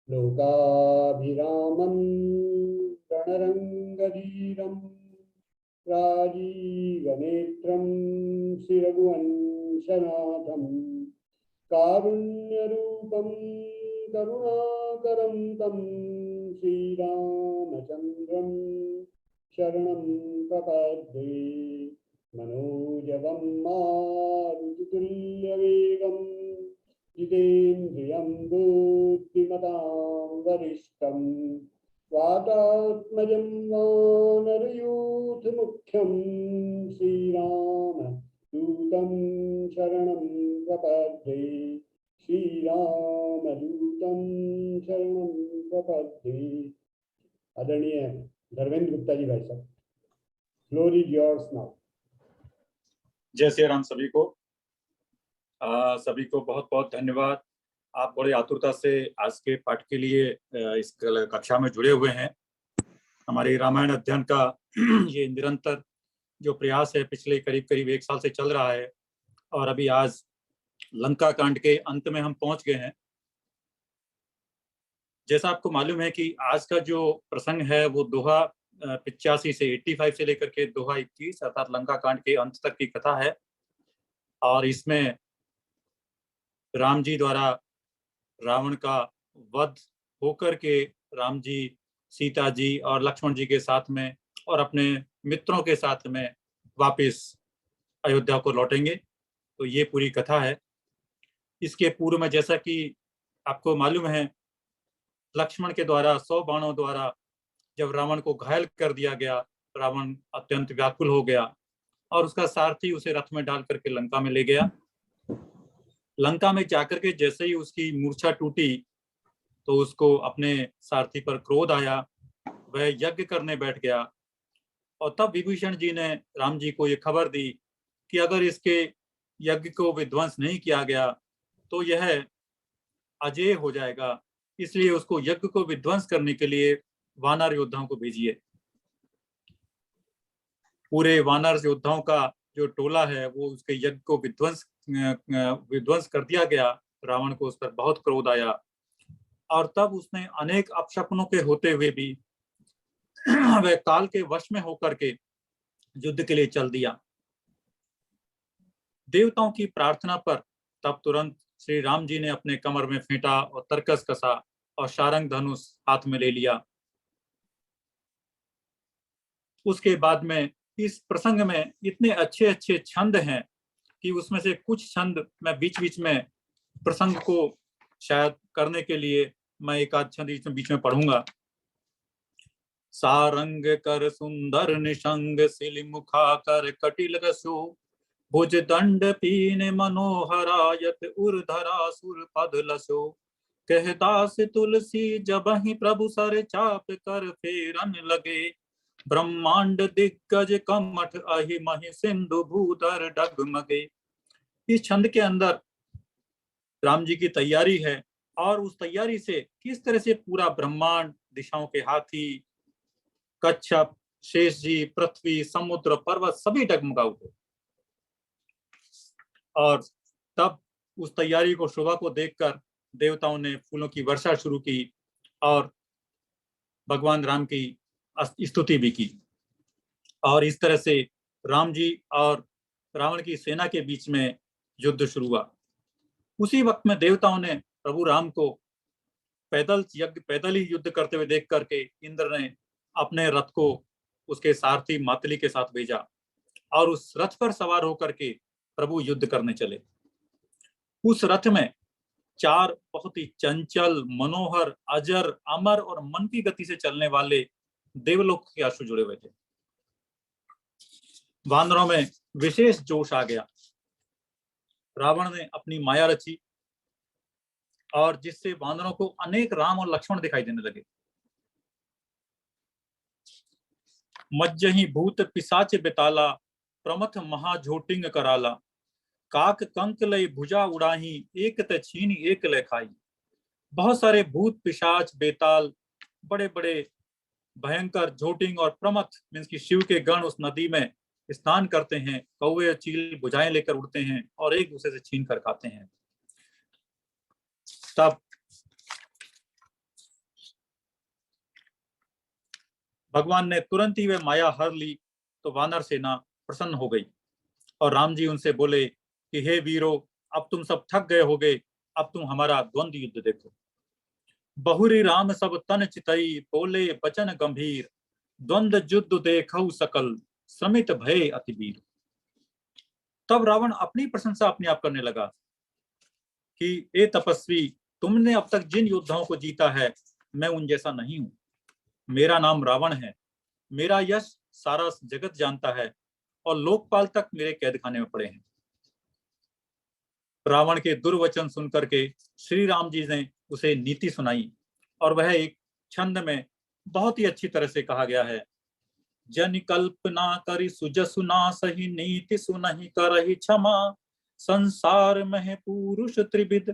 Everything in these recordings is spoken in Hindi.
लोकाभिरामं रणरङ्गधीरं राजीवनेत्रं श्रीरघुवंशनाथं कारुण्यरूपं करुणाकरं तं श्रीरामचन्द्रं शरणं प्रपद्ये। मनोजवं मारुतितुल्यवेगं जितेन्द्रियं बुद्धिमतां वरिष्ठं वातात्मजं वानरयूथमुख्यं श्रीरामदूतं शरणं प्रपद्ये। श्रीरामदूतं शरणं प्रपद्ये। आदरणीय धर्मेंद्र गुप्ता जी भाई साहब, फ्लोर इज योर्स नाउ। जय श्री राम सभी को। सभी को बहुत बहुत धन्यवाद। आप बड़े आतुरता से आज के पाठ के लिए इस कक्षा में जुड़े हुए हैं। हमारे रामायण अध्ययन का ये निरंतर जो प्रयास है पिछले करीब करीब 1 साल से चल रहा है और अभी आज लंका कांड के अंत में हम पहुंच गए हैं। जैसा आपको मालूम है कि आज का जो प्रसंग है वो दोहा 85 से 85 से लेकर के दोहा 21 अर्थात लंका कांड के अंत तक की कथा है। और इसमें राम जी द्वारा रावण का वध होकर के राम जी, सीता जी और लक्ष्मण जी के साथ में और अपने मित्रों के साथ में वापस अयोध्या को लौटेंगे। तो ये पूरी कथा है। इसके पूर्व में जैसा कि आपको मालूम है, लक्ष्मण के द्वारा 100 बाणों द्वारा जब रावण को घायल कर दिया गया, रावण अत्यंत व्याकुल हो गया और उसका सारथी उसे रथ में डाल करके लंका में ले गया। लंका में जाकर के जैसे ही उसकी मूर्छा टूटी तो उसको अपने सारथी पर क्रोध आया, वह यज्ञ करने बैठ गया। और तब विभीषण जी ने राम जी को ये खबर दी कि अगर इसके यज्ञ को विध्वंस नहीं किया गया तो यह अजेय हो जाएगा, इसलिए उसको यज्ञ को विध्वंस करने के लिए वानर योद्धाओं को भेजिए। पूरे वानर योद्धाओं का जो टोला है वो उसके यज्ञ को विध्वंस कर दिया गया। रावण को उस पर बहुत क्रोध आया और तब उसने अनेक अपशकुनों के होते हुए भी वह काल के वश में होकर के युद्ध के लिए चल दिया। देवताओं की प्रार्थना पर तब तुरंत श्री राम जी ने अपने कमर में फेंटा और तरकस कसा और शारंग धनुष हाथ में ले लिया। उसके बाद में इस प्रसंग में इतने अच्छे अच्छे छंद हैं कि उसमें से कुछ छंद मैं बीच बीच में प्रसंग को शायद करने के लिए मैं एक आध छंद बीच में पढ़ूंगा। सारंग कर सुंदर निशंग सिल मुखा कर कटिल रसो भुज दंड पीन मनोहरायत उर्धरा सुर पद लसो कह दास तुलसी जबहि प्रभु सर चाप कर फेरन लगे ब्रह्मांड दिग्गज कमठ अहि महि सिंधु भूधर डगमगे। इस छंद के अंदर राम जी की तैयारी है और उस तैयारी से किस तरह से पूरा ब्रह्मांड, दिशाओं के हाथी, कच्छप, शेष जी, पृथ्वी, समुद्र, पर्वत सभी डगमगा उठे। और तब उस तैयारी को, शोभा को देखकर देवताओं ने फूलों की वर्षा शुरू की और भगवान राम की स्तुति भी की। और इस तरह से राम जी और रावण की सेना के बीच में युद्ध शुरू हुआ। उसी वक्त में देवताओं ने प्रभु राम को पैदल ही युद्ध करते हुए देख करके इंद्र ने अपने रथ को उसके सारथी मातली के साथ भेजा और उस रथ पर सवार होकर के प्रभु युद्ध करने चले। उस रथ में 4 बहुत ही चंचल, मनोहर, अजर, अमर और मन की गति से चलने वाले देवलोक के अश्व जुड़े हुए थे। वानरों में विशेष जोश आ गया। रावण ने अपनी माया रची और जिससे वानरों को अनेक राम और लक्ष्मण दिखाई देने लगे। मज्जहि भूत पिशाच बेताला प्रमथ महाझोटिंग कराला काक कंक लय भुजा उड़ाही एक त छीन एक लय खाई। बहुत सारे भूत, पिशाच, बेताल, बड़े बड़े भयंकर झोटिंग और प्रमथ मीन्स की शिव के गण उस नदी में स्नान करते हैं। कौवे चील भुजाएं लेकर उड़ते हैं और एक दूसरे से छीन कर खाते हैं। तब भगवान ने तुरंत ही वे माया हर ली तो वानर सेना प्रसन्न हो गई और राम जी उनसे बोले कि हे वीरो, अब तुम सब थक गए होगे, अब तुम हमारा द्वंद्व युद्ध देखो। बहुरी राम सब तन चितई, बोले बचन गंभीर, द्वंद्व युद्ध देखऊ सकल, श्रमित भय अति वीर। तब रावण अपनी प्रशंसा अपने आप करने लगा कि ए तपस्वी, तुमने अब तक जिन योद्धाओं को जीता है, मैं उन जैसा नहीं हूं। मेरा नाम रावण है, मेरा यश सारा जगत जानता है और लोकपाल तक मेरे कैद खाने में पड़े हैं। रावण के दुर्वचन सुनकर के श्री राम जी ने उसे नीति सुनाई और वह एक छंद में बहुत ही अच्छी तरह से कहा गया है। जन कल्पना करी सुजसु ना सही, नीति सुनहि करहि क्षमा, संसार में पुरुष त्रिविध,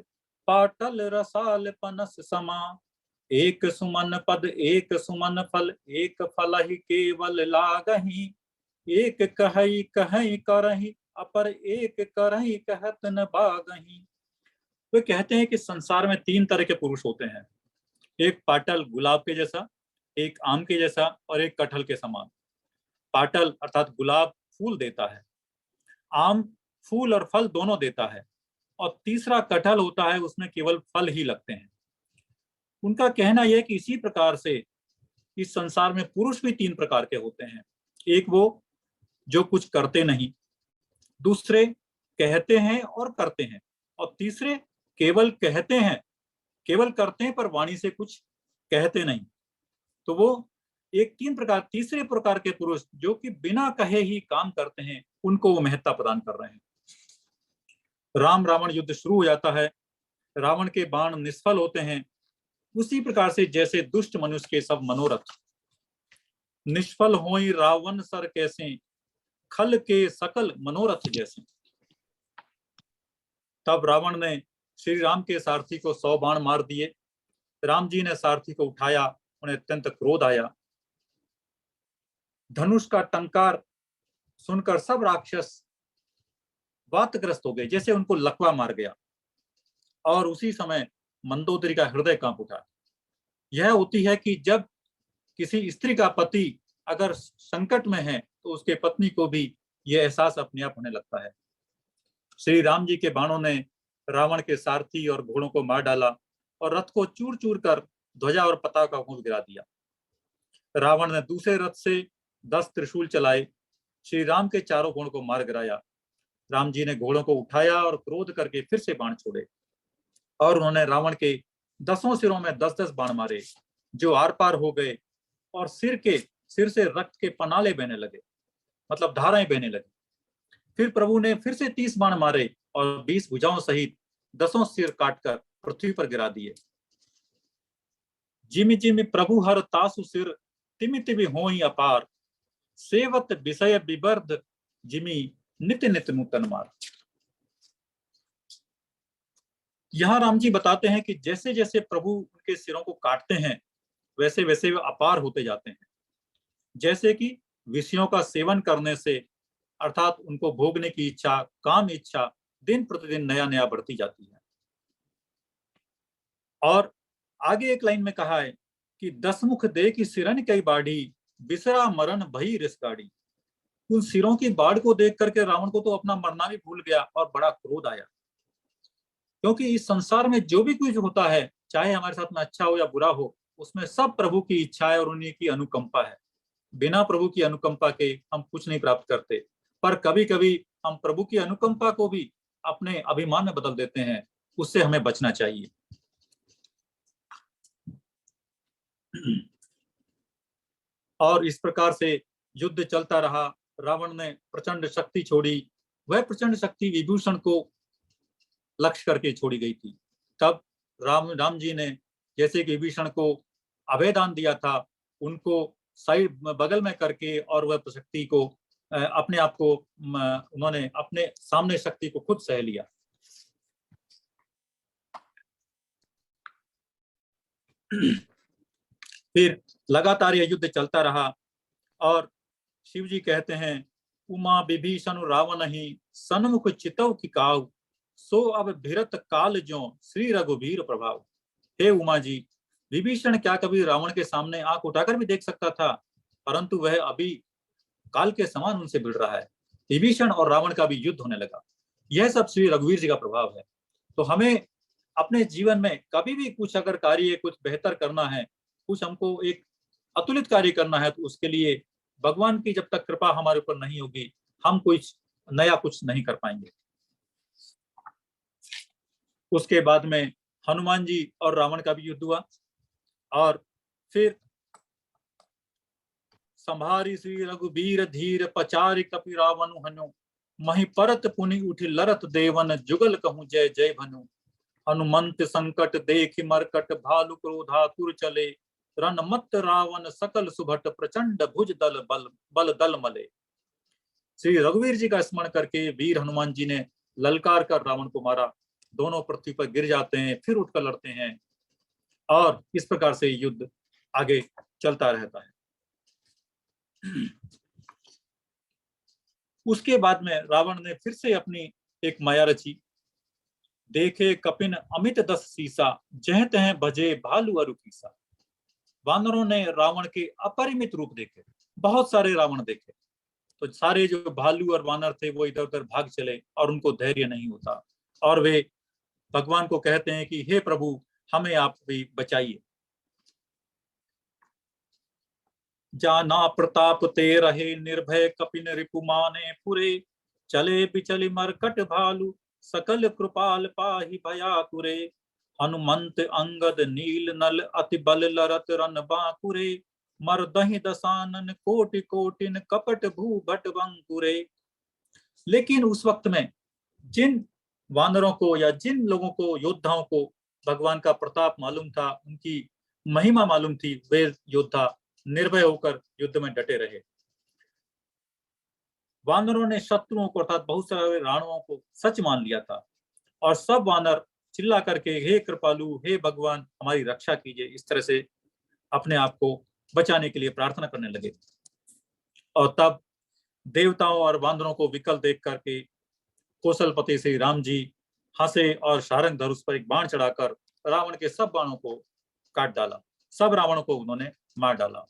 पाटल रसाल पनस समा। एक सुमन पद एक सुमन फल, एक फल ही केवल लागहि, एक कहई कहई करहि, अपर एक करहि कहत न बागहि। वे कहते हैं कि संसार में 3 तरह के पुरुष होते हैं, एक पाटल गुलाब के जैसा, एक आम के जैसा और एक कटहल के समान। पाटल अर्थात गुलाब फूल देता है, आम फूल और फल दोनों देता है, और तीसरा कटहल होता है, उसमें केवल फल ही लगते हैं। उनका कहना यह है कि इसी प्रकार से इस संसार में पुरुष भी 3 प्रकार के होते हैं। एक वो जो कुछ करते नहीं, दूसरे कहते हैं और करते हैं, और तीसरे केवल कहते हैं, केवल करते हैं पर वाणी से कुछ कहते नहीं। तो वो एक तीसरे प्रकार के पुरुष जो कि बिना कहे ही काम करते हैं, उनको वो महत्ता प्रदान कर रहे हैं। राम रावण युद्ध शुरू हो जाता है, रावण के बाण निष्फल होते हैं, उसी प्रकार से जैसे दुष्ट मनुष्य के सब मनोरथ निष्फल होई, रावण सर कैसे, खल के सकल मनोरथ जैसे। तब रावण ने श्री राम के सारथी को 100 बाण मार दिए। राम जी ने सारथी को उठाया, उन्हें अत्यंत क्रोध आया। धनुष का टंकार सुनकर सब राक्षस वातग्रस्त हो गए, जैसे उनको लकवा मार गया, और उसी समय मंदोदरी का हृदय कांप उठा। यह होती है कि जब किसी स्त्री का पति अगर संकट में है तो उसके पत्नी को भी यह एहसास अपने आप होने लगता है। श्री राम जी के बाणों ने रावण के सारथी और घोड़ों को मार डाला और रथ को चूर चूर कर ध्वजा और पताका को गिरा दिया। रावण ने दूसरे रथ से 10 त्रिशूल चलाए, श्री राम के चारों घोड़ों को मार गिराया। राम जी ने घोड़ों को उठाया और क्रोध करके फिर से बाण छोड़े, और उन्होंने रावण के 10 सिरों में 10-10 बाण मारे, जो आर पार हो गए, और सिर से रक्त के पनाले बहने लगे, मतलब धाराएं बहने लगी। फिर प्रभु ने फिर से 30 बाण मारे और 20 भुजाओं सहित 10 सिर काटकर पृथ्वी पर गिरा दिए। जिमि जिमि प्रभु हर तासु सिर, तिमि तिमि होई अपार, सेवत विषय विवर्ध, जिमि नित्य नित्य नूतन मार। यहाँ राम जी बताते हैं कि जैसे जैसे प्रभु उनके सिरों को काटते हैं, वैसे वैसे वे अपार होते जाते हैं। जैसे कि विषयों का सेवन करने से, अर्थात उनको भोगने की इच्छा, काम इच्छा दिन प्रतिदिन नया नया बढ़ती जाती है। और आगे एक लाइन में कहा है कि 10 मुख दे की सिरन कई बाढ़ी, बिसरा मरण भई रिस गाड़ी। उन सिरों की बाढ़ को देख करके रावण को तो अपना मरना भी भूल गया और बड़ा क्रोध आया, क्योंकि इस संसार में जो भी कुछ होता है, चाहे हमारे साथ में अच्छा हो या बुरा हो, उसमें सब प्रभु की इच्छा है और उन्हीं की अनुकंपा है। बिना प्रभु की अनुकंपा के हम कुछ नहीं प्राप्त करते। पर कभी कभी हम प्रभु की अनुकंपा को भी अपने अभिमान में बदल देते हैं, उससे हमें बचना चाहिए। और इस प्रकार से युद्ध चलता रहा। रावण ने प्रचंड शक्ति छोड़ी, वह प्रचंड शक्ति विभीषण को लक्ष्य करके छोड़ी गई थी। तब राम जी ने जैसे कि विभीषण को अभयदान दिया था, उनको साइड बगल में करके और वह शक्ति को अपने आप को उन्होंने अपने सामने शक्ति को खुद सह लिया। फिर लगातार यह युद्ध चलता रहा और शिव जी कहते हैं, उमा विभीषण रावण ही सन्मुख चितव की काव, सो अब भिरत काल जो श्री रघुवीर प्रभाव। हे उमा जी, विभीषण क्या कभी रावण के सामने आंख उठाकर भी देख सकता था? परंतु वह अभी काल के समान उनसे भिड़ रहा है। विभीषण और रावण का भी युद्ध होने लगा। यह सब श्री रघुवीर जी का प्रभाव है। तो हमें अपने जीवन में कभी भी कुछ अगर कार्य कुछ बेहतर करना है, कुछ हमको एक अतुलित कार्य करना है, तो उसके लिए भगवान की जब तक कृपा हमारे ऊपर नहीं होगी, हम कुछ नया कुछ नहीं कर पाएंगे। उसके बाद में हनुमान जी और रावण का भी युद्ध हुआ, और फिर संभारी श्री रघुबीर धीर पचारि कपि रावण हनु, मही परत पुनि उठि लरत देवन, जुगल कहूँ जय जय भनु। हनुमंत संकट देखि मरकट, भालु क्रोधातुर चले, रन मत रावण सकल सुभट, प्रचंड भुज दल बल दल मले। श्री रघुवीर जी का स्मरण करके वीर हनुमान जी ने ललकार कर रावण को मारा। दोनों पृथ्वी पर गिर जाते हैं, फिर उठकर लड़ते हैं, और इस प्रकार से युद्ध आगे चलता रहता है। उसके बाद में रावण ने फिर से अपनी एक माया रची। देखे कपिन अमित दस सीसा, जह तह भजे भालू अरु कीसा। वानरों ने रावण के अपरिमित रूप देखे, बहुत सारे रावण देखे, तो सारे जो भालू और वानर थे वो इधर उधर भाग चले, और उनको धैर्य नहीं होता, और वे भगवान को कहते हैं कि हे प्रभु, हमें आप भी बचाइए। जाना प्रताप ते रहे, निर्भय कपिन रिपुमाने पुरे, चले बिचलि मरकट भालू, सकल कृपाल पाहि भयातुरे। हनुमंत अंगद नील नल, अति बल लरत रन बांकुरे, मर दहि दसानन कोटि कोटिन, कपट भू भट बंकुरे। लेकिन उस वक्त में जिन वानरों को या जिन लोगों को, योद्धाओं को भगवान का प्रताप मालूम था, उनकी महिमा मालूम थी, वे योद्धा निर्भय होकर युद्ध में डटे रहे। वानरों ने शत्रुओं को अर्थात बहुत सारे राणुओं को सच मान लिया था, और सब वानर चिल्ला करके हे कृपालु, हे भगवान, हमारी रक्षा कीजिए, इस तरह से अपने आप को बचाने के लिए प्रार्थना करने लगे। और तब देवताओं और वानरों को विकल देख करके कौशलपति श्री राम जी हंसे, और शारंग धनुष पर एक बाण चढ़ाकर रावण के सब बाणों को काट डाला, सब रावणों को उन्होंने मार डाला।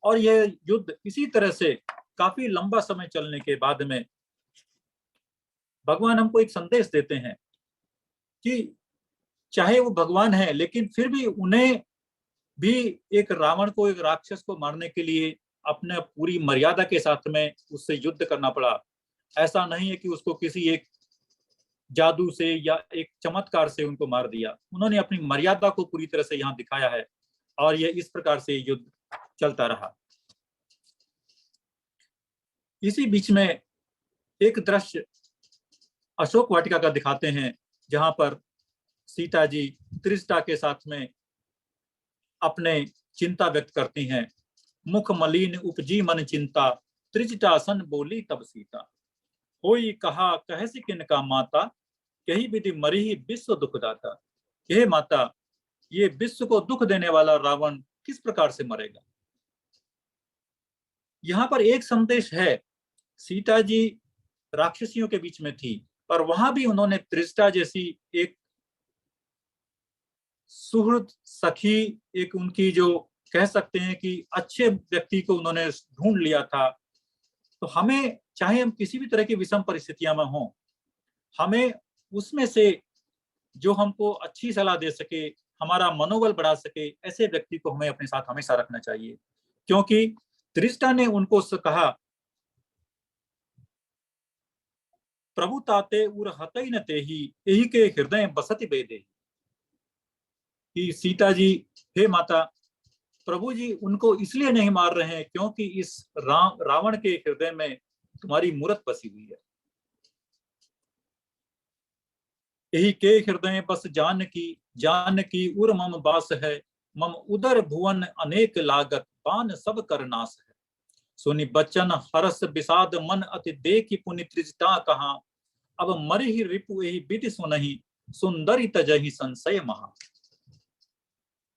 और यह युद्ध इसी तरह से काफी लंबा समय चलने के बाद में भगवान हमको एक संदेश देते हैं कि चाहे वो भगवान है, लेकिन फिर भी उन्हें भी एक रावण को, एक राक्षस को मारने के लिए अपने पूरी मर्यादा के साथ में उससे युद्ध करना पड़ा। ऐसा नहीं है कि उसको किसी एक जादू से या एक चमत्कार से उनको मार दिया, उन्होंने अपनी मर्यादा को पूरी तरह से यहाँ दिखाया है, और यह इस प्रकार से युद्ध चलता रहा। इसी बीच में एक दृश्य अशोक वाटिका का दिखाते हैं, जहां पर सीता जी त्रिजटा के साथ में अपने चिंता व्यक्त करती हैं। मुख मलिन उपजी मन चिंता, त्रिजटा सन बोली तब सीता। होई कहा कहसि किनका माता, यही विधि मरी विश्व दुखदाता। हे माता, ये विश्व को दुख देने वाला रावण किस प्रकार से मरेगा। यहाँ पर एक संदेश है, सीता जी राक्षसियों के बीच में थी, पर वहां भी उन्होंने त्रिजटा जैसी एक सुहृद सखी, एक उनकी जो कह सकते हैं कि अच्छे व्यक्ति को उन्होंने ढूंढ लिया था। तो हमें, चाहे हम किसी भी तरह की विषम परिस्थितियां में हों, हमें उसमें से जो हमको अच्छी सलाह दे सके, हमारा मनोबल बढ़ा सके, ऐसे व्यक्ति को हमें अपने साथ हमेशा रखना चाहिए। क्योंकि त्रिजटा ने उनको कहा, प्रभु ताते उर हतई न तेहि, यही के हृदय बसति बेदे। कि सीता जी, हे माता, प्रभु जी उनको इसलिए नहीं मार रहे हैं क्योंकि इस रावण के हृदय में तुम्हारी मूरत बसी हुई है। यही के हृदय बस जान की उर मम बास है, मम उदर भुवन अनेक लागत, बान सब कर नाश है। सुनि बचन हरस विषाद मन, अति देखि पुनि त्रिजटा कहा, अब मरि ही रिपु यही विधि सुनहि, सुंदरी तजहि संशय महा।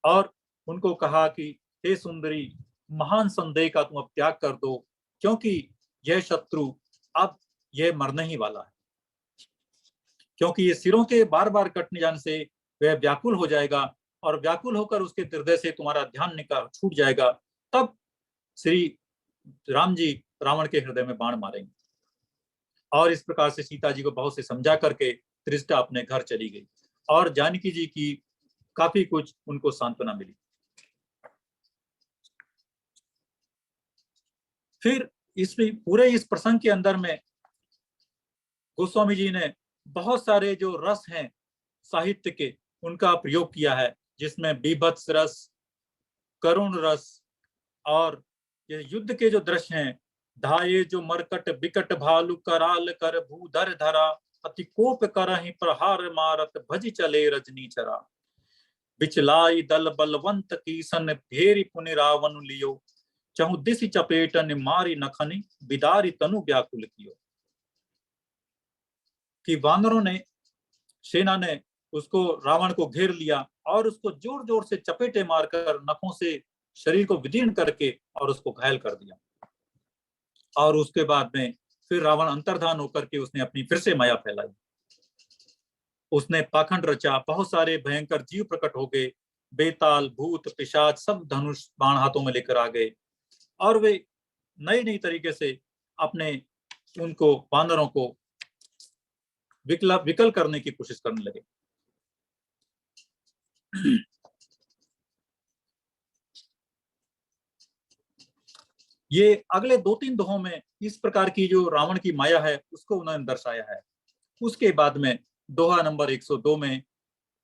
और उनको कहा कि हे सुंदरी, महान संदेह का तुम अब त्याग कर दो, क्योंकि यह शत्रु अब यह मरने ही वाला है। क्योंकि ये सिरों के बार बार कटने जाने से वह व्याकुल हो जाएगा, और व्याकुल होकर उसके हृदय से तुम्हारा ध्यान निकाल छूट जाएगा, तब श्री राम जी रावण के हृदय में बाण मारेंगे। और इस प्रकार से सीता जी को बहुत से समझा करके त्रिष्टा अपने घर चली गई और जानकी जी की काफी कुछ उनको सांत्वना मिली। फिर पूरे इस प्रसंग के अंदर में गोस्वामी जी ने बहुत सारे जो रस हैं साहित्य के उनका प्रयोग किया है, जिसमें बीभत्स रस, करुण रस और ये युद्ध के जो दृश्य हैं, धाये जो मरकट बिकट भालू कराल कर भूधर धरा, अति कोप करहि प्रहार मारत भज चले रजनी चरा, बिचलाई दल बलवंत की सन भेरी पुनि रावण लियो, चहु दिशि चपेटन मारी नखनि बिदारी तनु व्याकुल कियो। कि वानरों ने, सेना ने उसको, रावण को घेर लिया और उसको जोर जोर से चपेटे मारकर नखों से शरीर को विदीर्ण करके और उसको घायल कर दिया। और उसके बाद में फिर रावण अंतर्धान होकर के उसने अपनी फिर से माया फैलाई, उसने पाखंड रचा, बहुत सारे भयंकर जीव प्रकट हो गए, बेताल भूत पिशाच सब धनुष बाण हाथों में लेकर आ गए और वे नई नई तरीके से अपने उनको वानरों को विकल करने की कोशिश करने लगे। ये अगले 2-3 दोहों में इस प्रकार की जो रावण की माया है उसको उन्होंने दर्शाया है। उसके बाद में दोहा नंबर 102 में,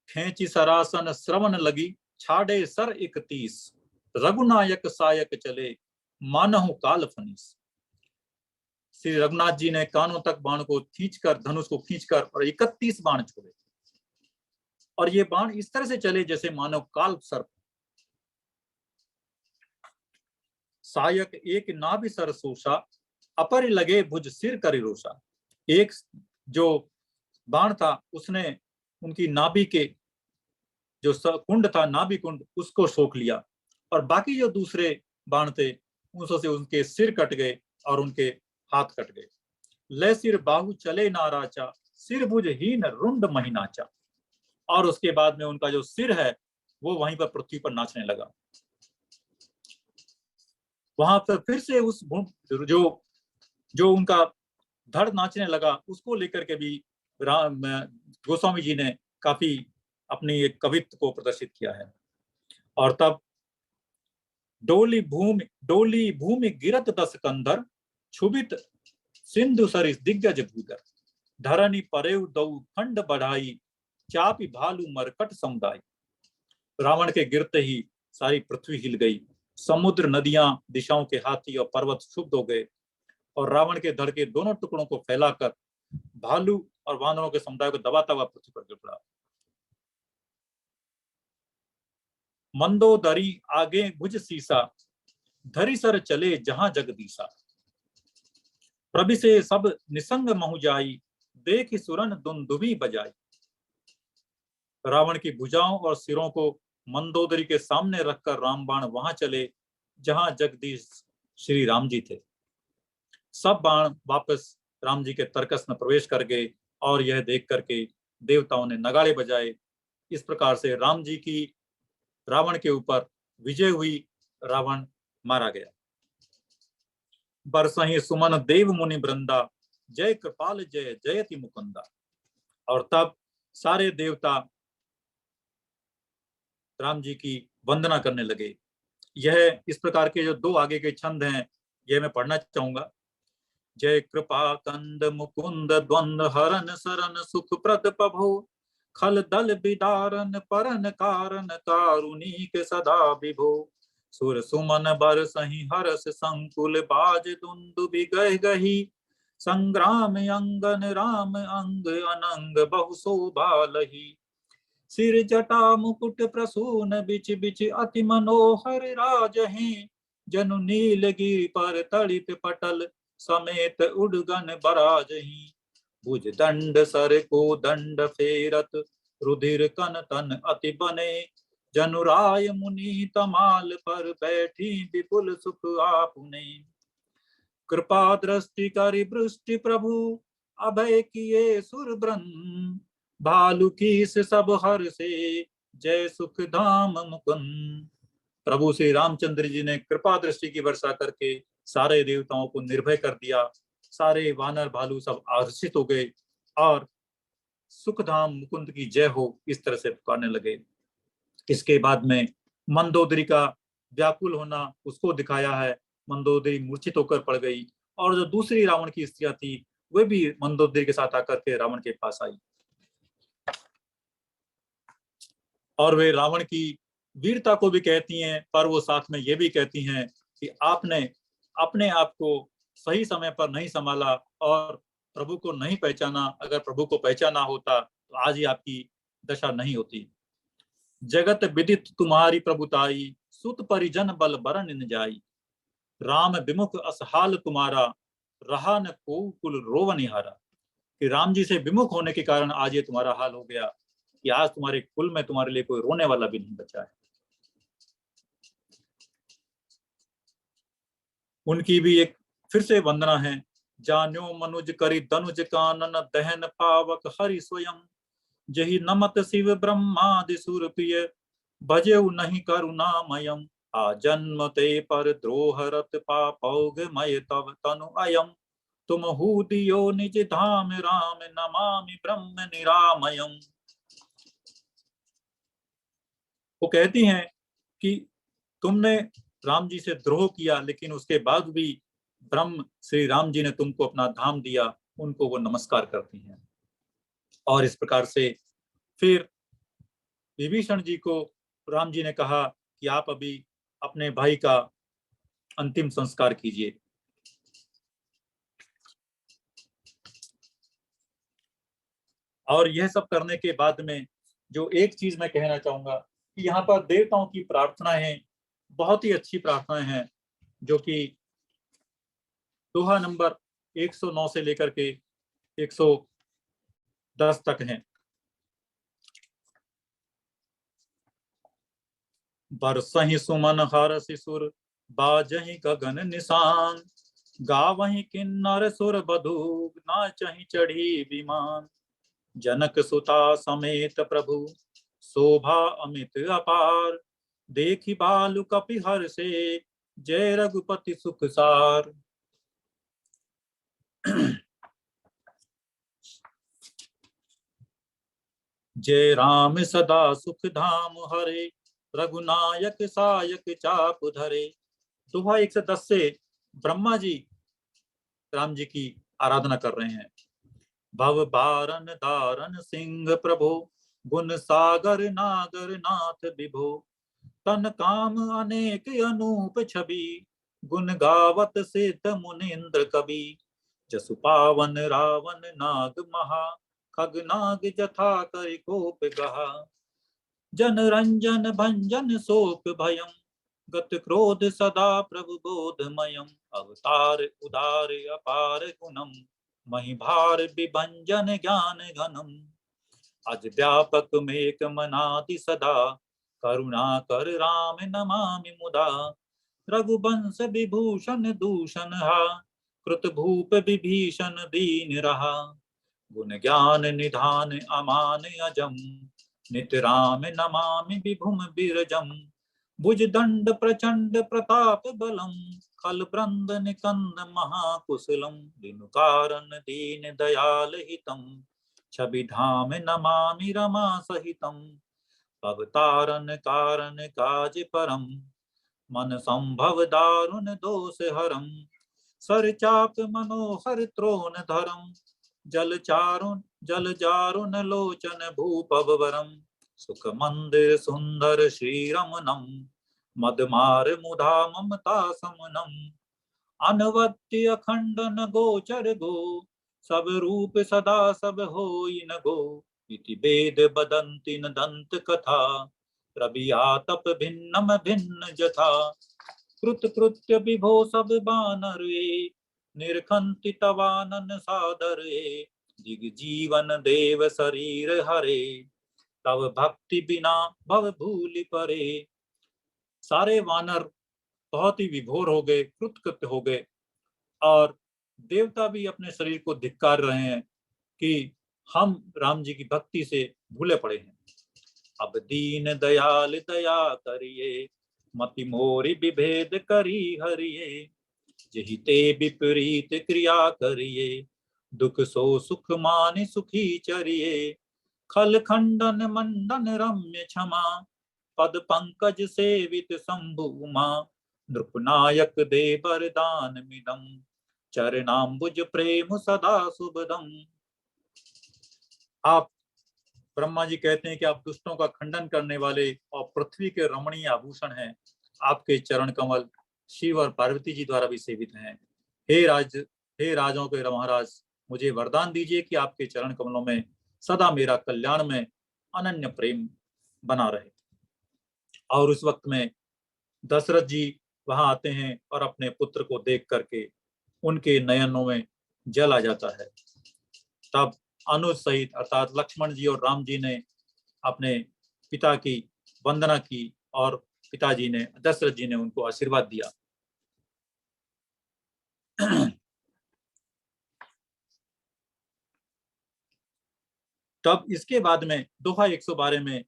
खेची सरासन श्रवण लगी छाड़े सर 31, रघुनायक सायक चले मानहु काल फनीस। श्री रघुनाथ जी ने कानों तक बाण को खींचकर, धनुष को खींचकर और 31 बाण छोड़े और ये बाण इस तरह से चले जैसे मानव काल सर्प। सायक एक नाभि सर सोषा, अपर लगे भुज सिर करि रोषा। एक जो बाण था उसने उनकी नाभि के जो कुंड था, नाभि कुंड, उसको सोख लिया और बाकी जो दूसरे बाण थे उनसे उनके सिर कट गए और उनके हाथ कट गए। ले सिर बाहु चले नाराचा, सिर भुज हीन रुंड महीनाचा। और उसके बाद में उनका जो सिर है वो वहीं पर पृथ्वी पर नाचने लगा। वहां पर फिर से उस जो उनका धड़ नाचने लगा उसको लेकर के भी गोस्वामी जी ने काफी अपनी एक कवित्व को प्रदर्शित किया है। और तब डोली भूमि गिरत दस कंधर, क्षुभित सिंधु सरिस दिग्गज भूधर, धरनी परेव दऊ खंड बढ़ाई, चापी भालू मरकट समुदाय। रावण के गिरते ही सारी पृथ्वी हिल गई, समुद्र, नदियां, दिशाओं के हाथी और पर्वत क्षुब्ध हो गए और रावण के धड़ के दोनों टुकड़ों को फैलाकर भालू और वानरों के समुदाय को दबाता हुआ पृथ्वी पर गिर पड़ा। मंदोदरी आगे भुज सीसा, धरी सर चले जहां जगदीसा, प्रभि से सब निसंग महु जाई, देख सुरन दुंदुभी बजाई। रावण की भुजाओं और सिरों को मंदोदरी के सामने रखकर रामबाण वहां चले जहां जगदीश श्री राम जी थे। सब बाण वापस राम जी के तरकस में प्रवेश कर गए और यह देख करके देवताओं ने नगाड़े बजाए। इस प्रकार से राम जी की रावण के ऊपर विजय हुई, रावण मारा गया। बरसहि सुमन देव मुनि वृंदा, जय कृपाल जय जयति मुकुंदा। और तब सारे देवता राम जी की वंदना करने लगे। यह इस प्रकार के जो 2 आगे के छंद हैं यह मैं पढ़ना चाहूंगा। जय कृपा कंद मुकुंद द्वंद हरन सरन सुख प्रद प्रभो, खल दल बिदारन परन कारण कारुणिक सदा विभो। सुर सुमन बर सही हरस संकुल बाज दुंदुभि गह गही, संग्राम अंगन राम अंग अनंग बहु शोभा लही। सिर जटा मुकुट प्रसून बिच बिच अति मनोहर राजहि, जनु नीलगिरि पर तड़ित पटल समेत उडगन बराजहि। भुज दंड सर को दंड फेरत, रुधिर कन तन अति बने, जनुराय मुनि तमाल पर बैठी विपुल सुख आपुने। कृपा दृष्टि करि वृष्टि प्रभु, अभय किए सुर ब्रह्म, भालू की सब हर से, जय सुख धाम मुकुंद। प्रभु श्री रामचंद्र जी ने कृपा दृष्टि की वर्षा करके सारे देवताओं को निर्भय कर दिया। सारे वानर भालू सब आकर्षित हो गए और सुखधाम मुकुंद की जय हो इस तरह से पुकारने लगे। इसके बाद में मंदोदरी का व्याकुल होना उसको दिखाया है। मंदोदरी मूर्छित होकर पड़ गई और जो दूसरी रावण की स्त्रियां थी वे भी मंदोदरी के साथ आकर के रावण के पास आई और वे रावण की वीरता को भी कहती हैं, पर वो साथ में ये भी कहती हैं कि आपने अपने आप को सही समय पर नहीं संभाला और प्रभु को नहीं पहचाना। अगर प्रभु को पहचाना होता तो आज ही आपकी दशा नहीं होती। जगत विदित तुम्हारी प्रभुताई, सुत परिजन बल बरन न जाई। राम विमुख असहाल तुम्हारा, रहा न को कुल रोवनिहारा। कि राम जी से विमुख होने के कारण आज ये तुम्हारा हाल हो गया कि आज तुम्हारे कुल में तुम्हारे लिए कोई रोने वाला भी नहीं बचा है। उनकी भी एक फिर से वंदना है। जान्यो मनुज करी धनुज कानन, दहन पावक हरि स्वयं। जही नमत शिव ब्रह्मादि सुर प्रिय, भजेउ नहीं करुणामयम। आ जन्म ते पर द्रोह रत पापौग मय तव तनु अयम। तुम हु दियो निज धाम राम, नमामि ब्रह्म निरामयम। वो कहती हैं कि तुमने राम जी से द्रोह किया, लेकिन उसके बाद भी ब्रह्म श्री राम जी ने तुमको अपना धाम दिया। उनको वो नमस्कार करती हैं। और इस प्रकार से फिर विभीषण जी को राम जी ने कहा कि आप अभी अपने भाई का अंतिम संस्कार कीजिए। और यह सब करने के बाद में जो एक चीज मैं कहना चाहूंगा कि यहाँ पर देवताओं की प्रार्थनाएं बहुत ही अच्छी प्रार्थनाएं हैं, जो कि दोहा नंबर 109 से लेकर के 110 तक हैं। बरसहि सुमन हरषि सुर, बाजहि गगन निशान। गावहि किन्नर सुर बधु, नाचहि चढ़ी विमान। जनक सुता समेत प्रभु, शोभा अमित अपार। देखि बालु कपि हर्षे, जय रघुपति सुख सार। जय राम सदा सुख धाम हरे, रघुनायक सायक चाप धरे। दोहा 110 से ब्रह्मा जी राम जी की आराधना कर रहे हैं। भव बारन दारन सिंह प्रभो, गुण सागर नागर नाथ विभो। तन काम अनेक अनूप छवि, गुण गावत सिद्ध मुनीन्द्र कवि। जसु पावन रावण नाग महा, खगनाग जथा करि कोप गहा। जन रंजन भंजन शोक भयम, गत क्रोध सदा प्रभु बोधमयम। अवतार उदार अपार गुणम, मही भार विभंजन ज्ञान घनम। अज व्यापक मेक मनाति सदा, करुणा कर राम नमामि मुदा। रघुवंश विभूषण दूषण हा, कृत भूप विभीषण दीन रहा। गुण ज्ञान निधान अमान अजम, नित राम नमामि विभुम बिरजम। भुज दंड प्रचंड प्रताप बलम, खल ब्रंद निकंद महाकुशलम। दिनु कारण दीन दयाल हितम, छवि धाम नमामि रमा सहितम। अवतारण कारण काज परम, मन संभव दारुण दोष हरम। सर चाप मनोहर त्रोण धरम, जल जारुन लोचन भूपवरम। सुख मंदिर सुंदर श्री रमनम, मदमार मुधा ममता समनम। अनवत्य अखंडन गोचर गो, सब रूप सदा सब होई न गो। इति वेद बदंति न दंत कथा, रवि आतप भिन्नम भिन्न जथा। कृत कृत्य विभो सब बानर ए, निरखंति तवानन सादर ए। दिग जीवन देव शरीर हरे, तव भक्ति बिना भव भूलि परे। सारे वानर बहुत ही विभोर हो गए, कृतकृत्य हो गए और देवता भी अपने शरीर को धिक्कार रहे हैं कि हम राम जी की भक्ति से भूले पड़े हैं। अब दीन दयाल दया करिए, मति मोरी विभेद करी हरिये, जहि ते विपरीत क्रिया करिए, दुख सो सुख मानि सुखी चरिए, खल खंडन मंडन रम्य क्षमा, पद पंकज सेवित शंभु उमा, नृपनायक दे वरदान मिदम, चरणाम्बुज प्रेम सदा शुभदम। आप ब्रह्मा जी कहते हैं कि आप दुष्टों का खंडन करने वाले और पृथ्वी के रमणीय आभूषण हैं। आपके चरण कमल शिव और पार्वती जी द्वारा भी सेवित हैं। हे राजों के महाराज, मुझे वरदान दीजिए कि आपके चरण कमलों में सदा मेरा कल्याण में अनन्य प्रेम बना रहे। और उस वक्त में दशरथ जी वहां आते हैं और अपने पुत्र को देख करके उनके नयनों में जल आ जाता है। तब अनुज सहित अर्थात लक्ष्मण जी और राम जी ने अपने पिता की वंदना की और पिताजी ने, दशरथ जी ने उनको आशीर्वाद दिया। तब इसके बाद में दोहा 112 में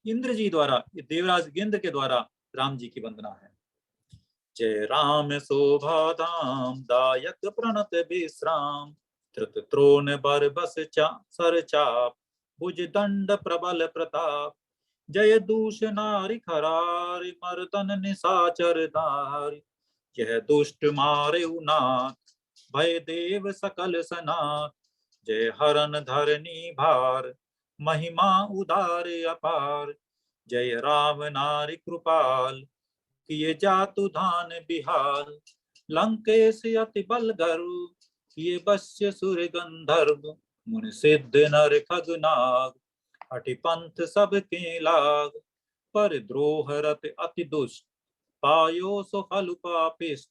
इंद्र जी द्वारा, देवराज इंद्र के द्वारा राम जी की वंदना है। जय राम शोभा धाम दायक प्रणत विश्राम, धृत त्रोण बर बस सर चाप, भुज दंड प्रबल प्रताप, जय दूष नारी खरारी मर्दन निशाचर दारी, यह दुष्ट मारे नाथ भय देव सकल सनाथ, जय हरन धरनी भार महिमा उदार अपार, जय राम नारी कृपाल किए जातु धान बिहाल, लंकेश अति बल गरु किए बस्य सुर गंधर्व, मुनि सिद्ध नर खग नाग हठि पंथ सब के लाग, पर द्रोह रत अति दुष्ट पायो सो फल पापिष्ट,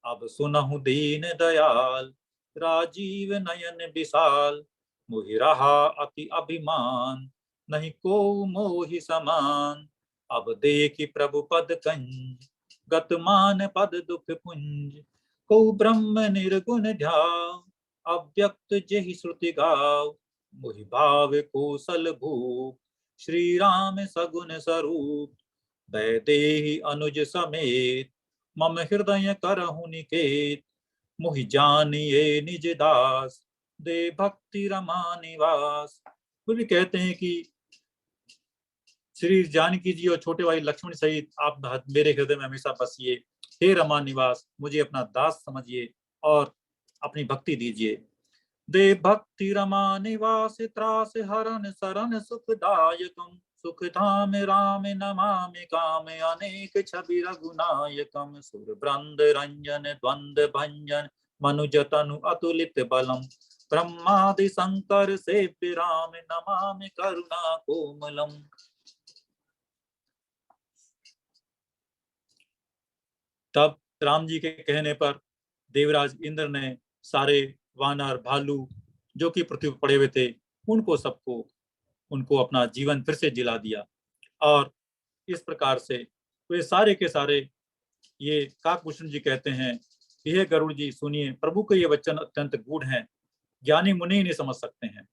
अब सुनहु दीन दयाल राजीव नयन विशाल, मोहि रहा अति अभिमान नहीं को मोहि समान, अब देखि प्रभु पद कंज गतमान पद दुख पुंज, को ब्रह्म निर्गुण ध्याव अव्यक्त जेहि श्रुति गाव, मोहि भाव कौशल भूप श्री राम सगुन स्वरूप, वैदेही अनुज समेत मम हृदय करहु निकेत, मोहि जानिए निज दास दे भक्ति रमा निवास। वो भी कहते हैं कि श्री जानकी जी और छोटे भाई लक्ष्मण सहित आप मेरे हृदय में हमेशा बसिए, हे रमा निवास मुझे अपना दास समझिए और अपनी भक्ति दीजिए। दे भक्ति रमा निवास त्रास हरन शरण सुखदायकम, सुख धाम राम नमामि काम अनेक छवि रघुनायकम, सुर ब्रंद रंजन द्वंद भंजन मनुज तनु अतुलित बलम, ब्रह्मादि शंकर सेव्य राम नमामि करुणा कोमलम। तब राम जी के कहने पर देवराज इंद्र ने सारे वानर भालू जो कि पृथ्वी पर पड़े हुए थे उनको अपना जीवन फिर से जिला दिया। और इस प्रकार से वे सारे के सारे ये काकभूषण जी कहते हैं कि हे गरुड़ जी सुनिए, प्रभु के ये वचन अत्यंत गूढ़ हैं, ज्ञानी मुनि ही नहीं समझ सकते हैं।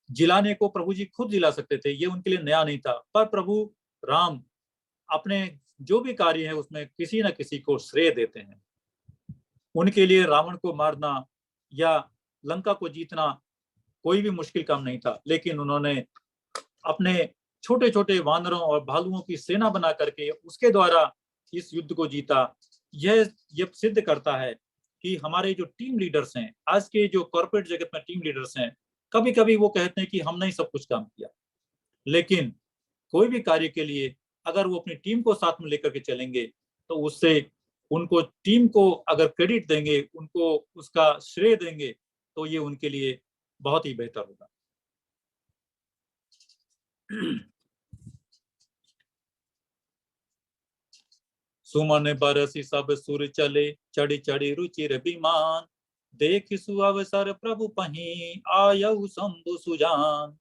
जिलाने को प्रभु जी खुद जिला सकते थे, ये उनके लिए नया नहीं था, पर प्रभु राम अपने जो भी कार्य है उसमें किसी न किसी को श्रेय देते हैं। उनके लिए रावण को मारना या लंका को जीतना कोई भी मुश्किल काम नहीं था, लेकिन उन्होंने अपने छोटे छोटे वानरों और भालुओं की सेना बना करके उसके द्वारा इस युद्ध को जीता। यह सिद्ध करता है कि हमारे जो टीम लीडर्स हैं, आज के जो कॉर्पोरेट जगत में टीम लीडर्स हैं, कभी कभी वो कहते हैं कि हमने ही सब कुछ काम किया, लेकिन कोई भी कार्य के लिए अगर वो अपनी टीम को साथ में लेकर के चलेंगे तो उससे उनको टीम को अगर क्रेडिट देंगे, उनको उसका श्रेय देंगे, तो ये उनके लिए बहुत ही बेहतर होगा। सुमन बरसी सब सुर चले, चढ़ी चढ़ी रुचिर विमान, देख सुअवसर प्रभु पही आयऊ शंभु सुजान।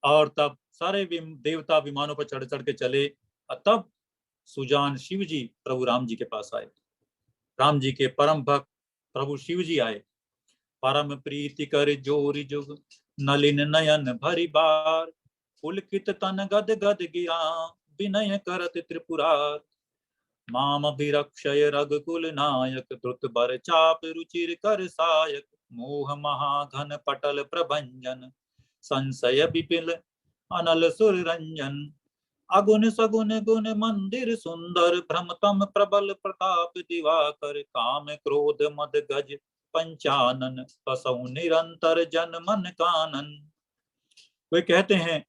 और तब सारे देवता विमानों पर चढ़ चढ़ के चले, तब सुजान शिव जी प्रभु राम जी के पास आए। राम जी के परम भक्त प्रभु शिव जी आए। परम प्रीति कर जोरी जुग, नलिन नयन भरी बार, पुलकित तन गद गद गिरा, विनय करत त्रिपुरार। माम अभिरक्षय रघुकुल नायक, द्रुत बर चाप रुचिर कर सायक। मोह महाघन पटल प्रभंजन, संशय विपिल अनल सुर रंजन। अगुन सगुन गुण मंदिर सुंदर, भ्रमतम प्रबल प्रताप दिवाकर। काम क्रोध मद गज पंचानन, बसौ निरंतर जन मन कानन। वे कहते हैं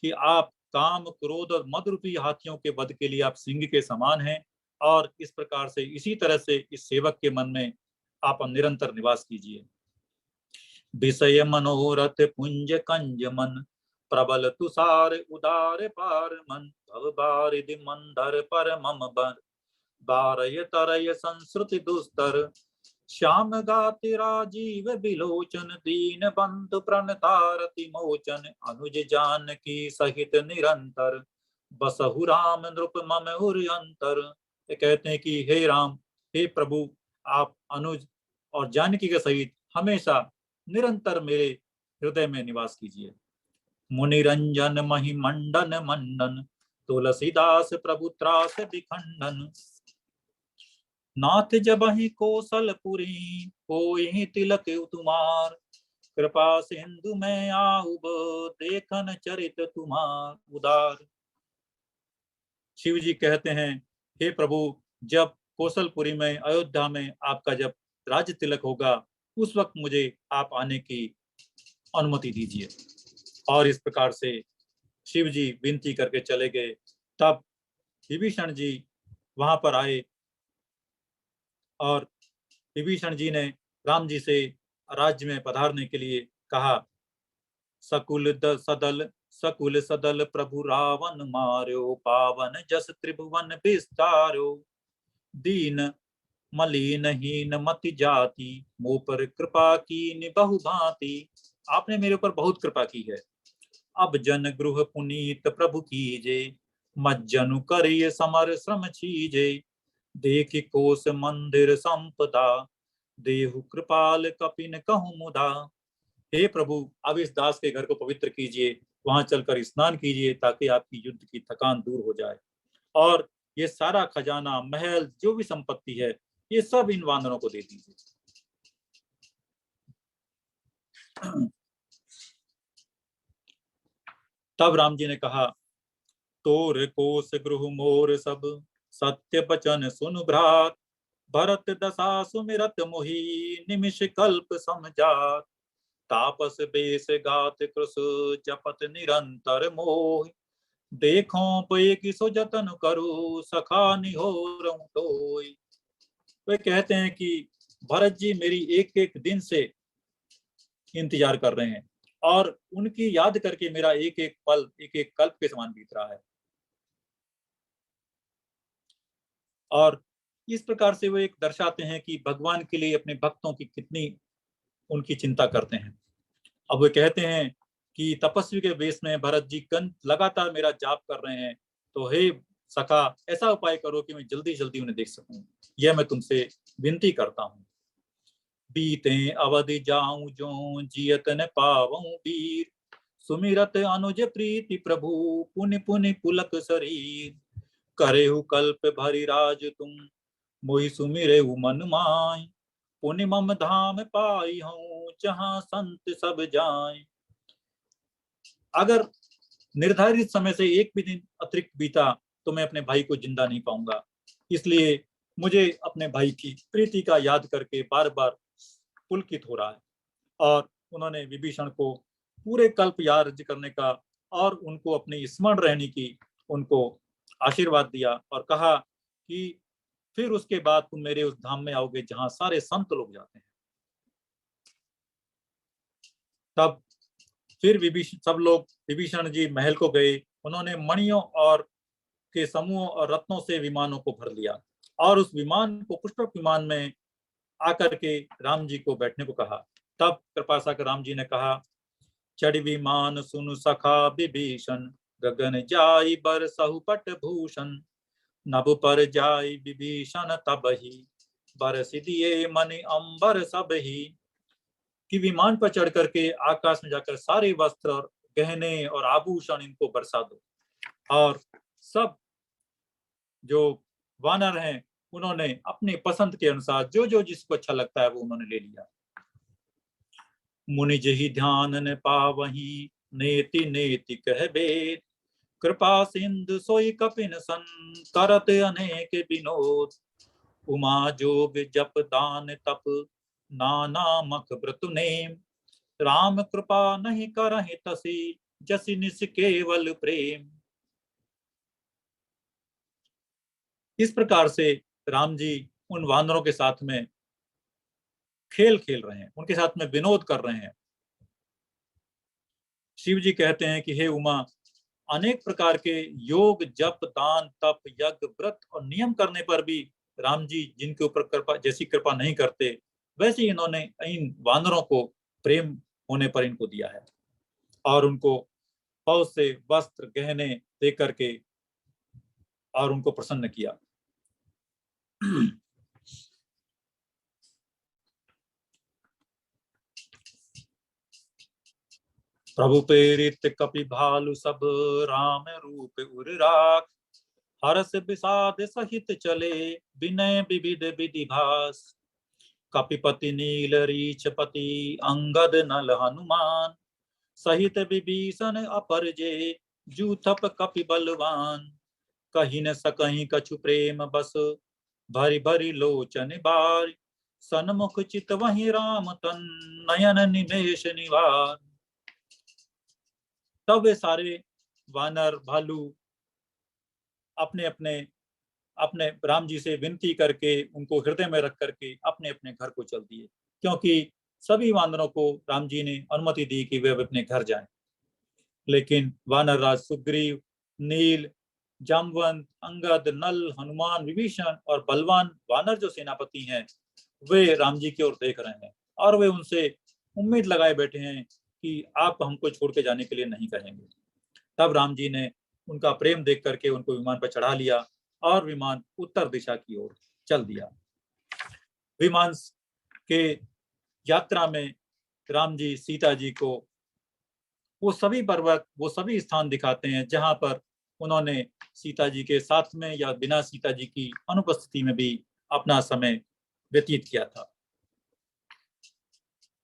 कि आप काम क्रोध और मद रूपी हाथियों के वध के लिए आप सिंह के समान हैं, और इस प्रकार से इसी तरह से इस सेवक के मन में आप निरंतर निवास कीजिए। विषय मनोरथ पुंज कंज मन, प्रबल तुषार उदार पार मन। भव बारिधि मंदर पर मम बर, बारय तरय संस्कृति दुस्तर। श्याम गाति राजीव बिलोचन, दीन बंधु प्रणतारति मोचन। अनुज जानकी सहित निरंतर, बसहु राम नृप मम उर अंतर। ये कहते हैं कि हे राम, हे प्रभु, आप अनुज और जानकी के सहित हमेशा निरंतर मेरे हृदय में निवास कीजिए। मुनिरंजन महिमंडन मंडन, तुलसीदास प्रभु त्रास विखंडन। नाथ जबहि कौशलपुरी, होई तिलक तुमार। कृपा सिंधु में आउब, देखन चरित तुम्हार उदार। शिव जी कहते हैं, हे प्रभु, जब कौशलपुरी में, अयोध्या में आपका जब राज्य तिलक होगा, उस वक्त मुझे आप आने की अनुमति दीजिए। और इस प्रकार से शिव जी विनती करके चले गए। तब विभीषण जी वहां पर आए और विभीषण जी ने राम जी से राज्य में पधारने के लिए कहा। सकुल सदल प्रभु रावण मार्यो, पावन जस त्रिभुवन विस्तारो। दीन मलिन हीन मति जाति, मुँह पर कृपा की बहु भांति। आपने मेरे ऊपर बहुत कृपा की है। अब जन गृह पुनीत प्रभु कीजे, मज्जनु करिय समर श्रम चीजे। देखि कोस मंदिर संपदा, देहु कृपाल कपिन कहूँ मुदा। हे प्रभु, अब इस दास के घर को पवित्र कीजिए, वहां चलकर स्नान कीजिए, ताकि आपकी युद्ध की थकान दूर हो जाए। और ये सारा खजाना, महल, जो भी संपत्ति है, ये सब इन वानरों को दे दीजिए। तब राम जी ने कहा, तोर कोस गृह मोर सब, सत्य बचन सुन भ्रात। भरत दशा सुमिरत मोहि, निमिष कल्प समझात। तापस बेस गात कृस, जपत निरंतर मोह। देखो पे किसो जतन करो, सखा निहोर टोय। वे कहते हैं कि भरत जी मेरी एक एक दिन से इंतजार कर रहे हैं, और उनकी याद करके मेरा एक एक पल एक एक कल्प के समान बीत रहा है। और इस प्रकार से वो एक दर्शाते हैं कि भगवान के लिए अपने भक्तों की कितनी उनकी चिंता करते हैं। अब वे कहते हैं कि तपस्वी के वेश में भरत जी लगातार मेरा जाप कर रहे हैं, तो हे सखा, ऐसा उपाय करो कि मैं जल्दी जल्दी उन्हें देख सकूं। यह मैं तुमसे विनती करता हूँ। बीते अवधि जाऊं जो, जियत न पावऊं वीर। सुमिरत अनुज प्रीति प्रभु, पुनि पुनि पुलक शरीर। करेहु कल्प भरि राज तुम, मोहि सुमिरेहु मन माय। पुनि मम धाम पाई हूँ, जहाँ संत सब जाए। अगर निर्धारित समय से एक भी दिन अतिरिक्त बीता तो मैं अपने भाई को जिंदा नहीं पाऊंगा। इसलिए मुझे अपने भाई की प्रीति का याद करके बार बार पुलकित हो रहा है। और उन्होंने विभीषण को पूरे कल्प याद करने का और उनको अपनी स्मरण रहने की उनको आशीर्वाद दिया, और कहा कि फिर उसके बाद तुम मेरे उस धाम में आओगे जहां सारे संत लोग जाते हैं। तब फिर सब लोग विभीषण जी महल को गए। उन्होंने मणियों और के समूह और रत्नों से विमानों को भर लिया, और उस विमान को, पुष्पक विमान में आकर के राम जी को बैठने को कहा। तब कृपा सागर राम जी ने कहा, चढ़ विमान सुनु सखा विभीषण, गगन जाई बर सहुपट भूषण। नभ पर जाई विभीषण तबहि, बरस दिए मनि अंबर सबहि। कि विमान पर चढ़ करके आकाश में जाकर सारे वस्त्र और गहने और आभूषण इनको बरसा दो, और सब जो वानर हैं उन्होंने अपनी पसंद के अनुसार जो जो जिसको अच्छा लगता है वो उन्होंने ले लिया। मुनि जहि ध्यान न पावही नेति नेति कह बेद, कृपा सिंधु सोई कपिन सन करत अनेक विनोद। उमा जोग जप दान तप नाना मख व्रत नेम, राम कृपा नहीं करहि तसी जसि निस केवल प्रेम। इस प्रकार से राम जी उन वानरों के साथ में खेल खेल रहे हैं, उनके साथ में विनोद कर रहे हैं। शिव जी कहते हैं कि हे उमा, अनेक प्रकार के योग जप दान तप यज्ञ व्रत और नियम करने पर भी राम जी जिनके ऊपर कृपा जैसी कृपा नहीं करते, वैसे ही इन्होंने इन वानरों को प्रेम होने पर इनको दिया है और उनको बहुत से वस्त्र गहने दे करके और उनको प्रसन्न किया। प्रभु प्रेरित कपि भालु सब राम रूप उर राख, हरस विषाद सहित चले विनय विविध विधि भास। कपिपति नील रीछपति अंगद नल हनुमान, सहित विभीषण अपर जे जूथप कपि बलवान। कहीं न सकहीं कछु प्रेम बस भरी भरी लोचन बार, सन्मुख चित वही राम तन नयन निमेष निवार। तब वे सारे वानर भालू अपने अपने अपने राम जी से विनती करके उनको हृदय में रख करके अपने अपने घर को चल दिए, क्योंकि सभी वानरों को राम जी ने अनुमति दी कि वे अपने घर जाएं। लेकिन वानर राज सुग्रीव, नील, जामवंत, अंगद, नल, हनुमान, विभीषण और बलवान वानर जो सेनापति हैं, वे राम जी की ओर देख रहे हैं और वे उनसे उम्मीद लगाए बैठे हैं कि आप हमको छोड़ के जाने के लिए नहीं कहेंगे। तब राम जी ने उनका प्रेम देख करके उनको विमान पर चढ़ा लिया और विमान उत्तर दिशा की ओर चल दिया। विमान के यात्रा में राम जी सीता जी को वो सभी पर्वत, वो सभी स्थान दिखाते हैं जहां पर उन्होंने सीता जी के साथ में या बिना सीता जी की अनुपस्थिति में भी अपना समय व्यतीत किया था।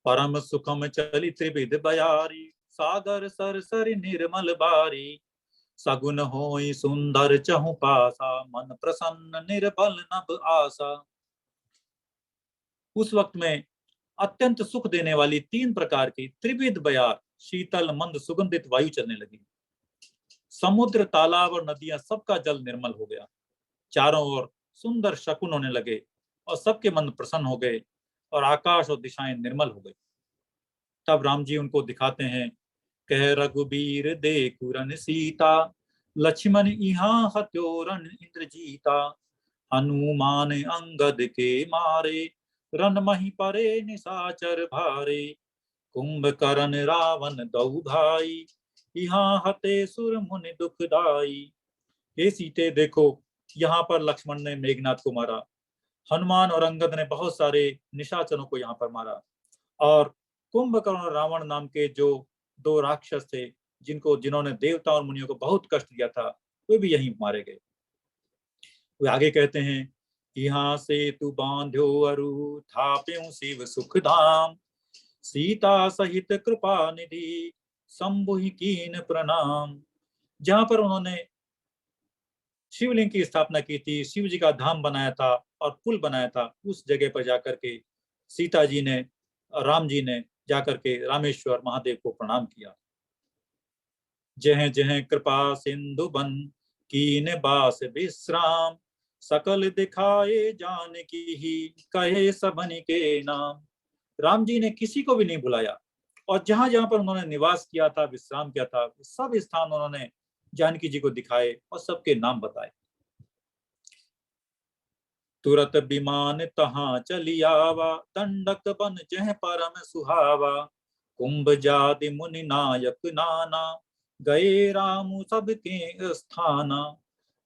परम सुखम चली त्रिविध बयारी, सागर सर सर निर्मल बारी। सगुन होई सुंदर चहु पासा, मन प्रसन्न निर्बल नभ आशा। उस वक्त में अत्यंत सुख देने वाली 3 प्रकार की त्रिविध बयार, शीतल मंद सुगंधित वायु चलने लगी। समुद्र, तालाब और नदियां सबका जल निर्मल हो गया। चारों ओर सुंदर शकुन होने लगे और सबके मन प्रसन्न हो गए और आकाश और दिशाएं निर्मल हो गई। तब राम जी उनको दिखाते हैं, कह रघुबीर देखु रन सीता, लक्ष्मण इहाँ हत्यो रण इंद्रजीता। हनुमान अंगद के मारे, रन मही परे निशाचर भारे। कुंभकर्ण रावण दऊ भाई, यहाँ हते सुर मुनि दुखदाई। हे सीते देखो, यहाँ पर लक्ष्मण ने मेघनाथ को मारा, हनुमान और अंगद ने बहुत सारे निशाचरों को यहाँ पर मारा और कुंभकर्ण और रावण नाम के जो 2 राक्षस थे जिन्होंने देवता और मुनियों को बहुत कष्ट दिया था, वे भी यहीं मारे गए। वे आगे कहते हैं, यहाँ से तू बांध्यो अरु थाप्यों शिव सुख धाम। सीता सहित कृपा निधि शंभु कीन प्रणाम। जहां पर उन्होंने शिवलिंग की स्थापना की थी, शिव जी का धाम बनाया था और पुल बनाया था, उस जगह पर जाकर के सीता जी ने, राम जी ने जाकर के रामेश्वर महादेव को प्रणाम किया। जह जह कृपा सिंधु बन कीन बास विश्राम, सकल दिखाए जान की ही कहे सबनि के नाम। राम जी ने किसी को भी नहीं बुलाया और जहां जहां पर उन्होंने निवास किया था, विश्राम किया था, सब स्थान उन्होंने जानकी जी को दिखाए और सबके नाम बताए। तुरत विमान तहां चली आवा, दंडक बन जह परम सुहावा। कुंभ जाति मुनि नायक नाना, गए राम सबके स्थाना।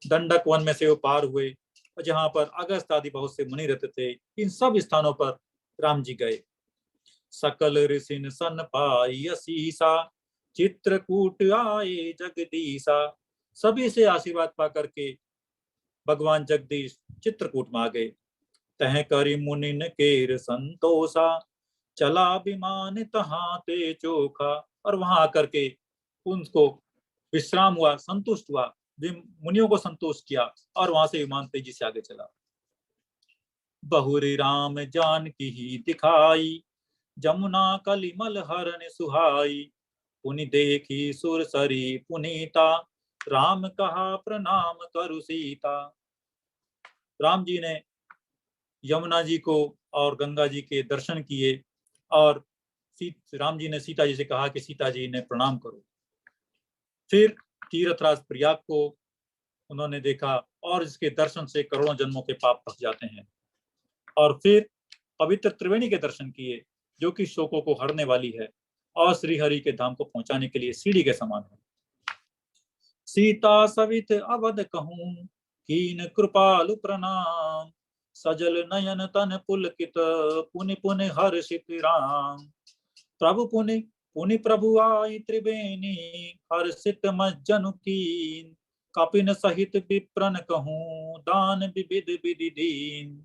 दंडक वन में से वो पार हुए और जहां पर अगस्त आदि बहुत से मुनि रहते थे, इन सब स्थानों पर राम जी गए। सकल ऋषिन सन पाई असीसा, चित्रकूट आए जगदीसा। सभी से आशीर्वाद पा करके भगवान जगदीश चित्रकूट में आ गए। तह करी मुनिन केर संतोषा, चला विमान तहां ते चोखा। और वहां आकर के उनको विश्राम हुआ, संतुष्ट हुआ, मुनियों को संतुष्ट किया और वहां से विमान तेजी से आगे चला। बहुरी राम जानकी ही दिखाई, जमुना कलिमल हरन सुहाई। पुनि देखी सुरसरी पुनीता, राम कहा प्रणाम करु सीता। राम जी ने यमुना जी को और गंगा जी के दर्शन किए और राम जी ने सीता जी से कहा कि सीता जी ने प्रणाम करो। फिर तीर्थराज प्रयाग को उन्होंने देखा और इसके दर्शन से करोड़ों जन्मों के पाप भग जाते हैं। और फिर पवित्र त्रिवेणी के दर्शन किए जो कि शोकों को हरने वाली है और श्री हरि के धाम को पहुंचाने के लिए सीढ़ी के समान है। सीता सवित अवध कहूं, कीन कृपालु प्रणाम। सजल नयन तन पुलकित, पुनि पुनि हर्षित राम। प्रभु पुनि पुनि प्रभु आई त्रिवेणी, हर्षित मज्जनु कीन। कपिन सहित विप्रन कहूं, दान विविध विधि दीन।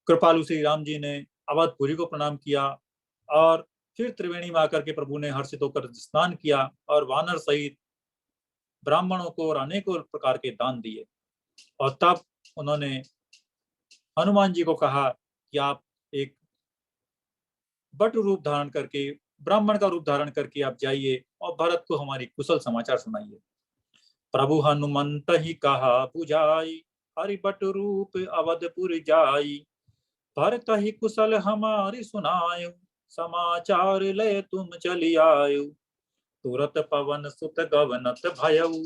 कृपालु श्री राम जी ने अवधपुरी को प्रणाम किया और फिर त्रिवेणी में आकर के प्रभु ने हर्षित होकर स्नान किया और वानर सहित ब्राह्मणों को और अनेकों प्रकार के दान दिए। और तब उन्होंने हनुमान जी को कहा कि आप एक बट रूप धारण करके, ब्राह्मण का रूप धारण करके आप जाइए और भरत को हमारी कुशल समाचार सुनाइए। प्रभु हनुमंत ही कहा बुझाई, हरि बट रूप अवधपुर जाई। भरत ही कुशल हमारी सुनायो, समाचार ले तुम चली आयो। तुरत पवन सुत गवनत भयऊ,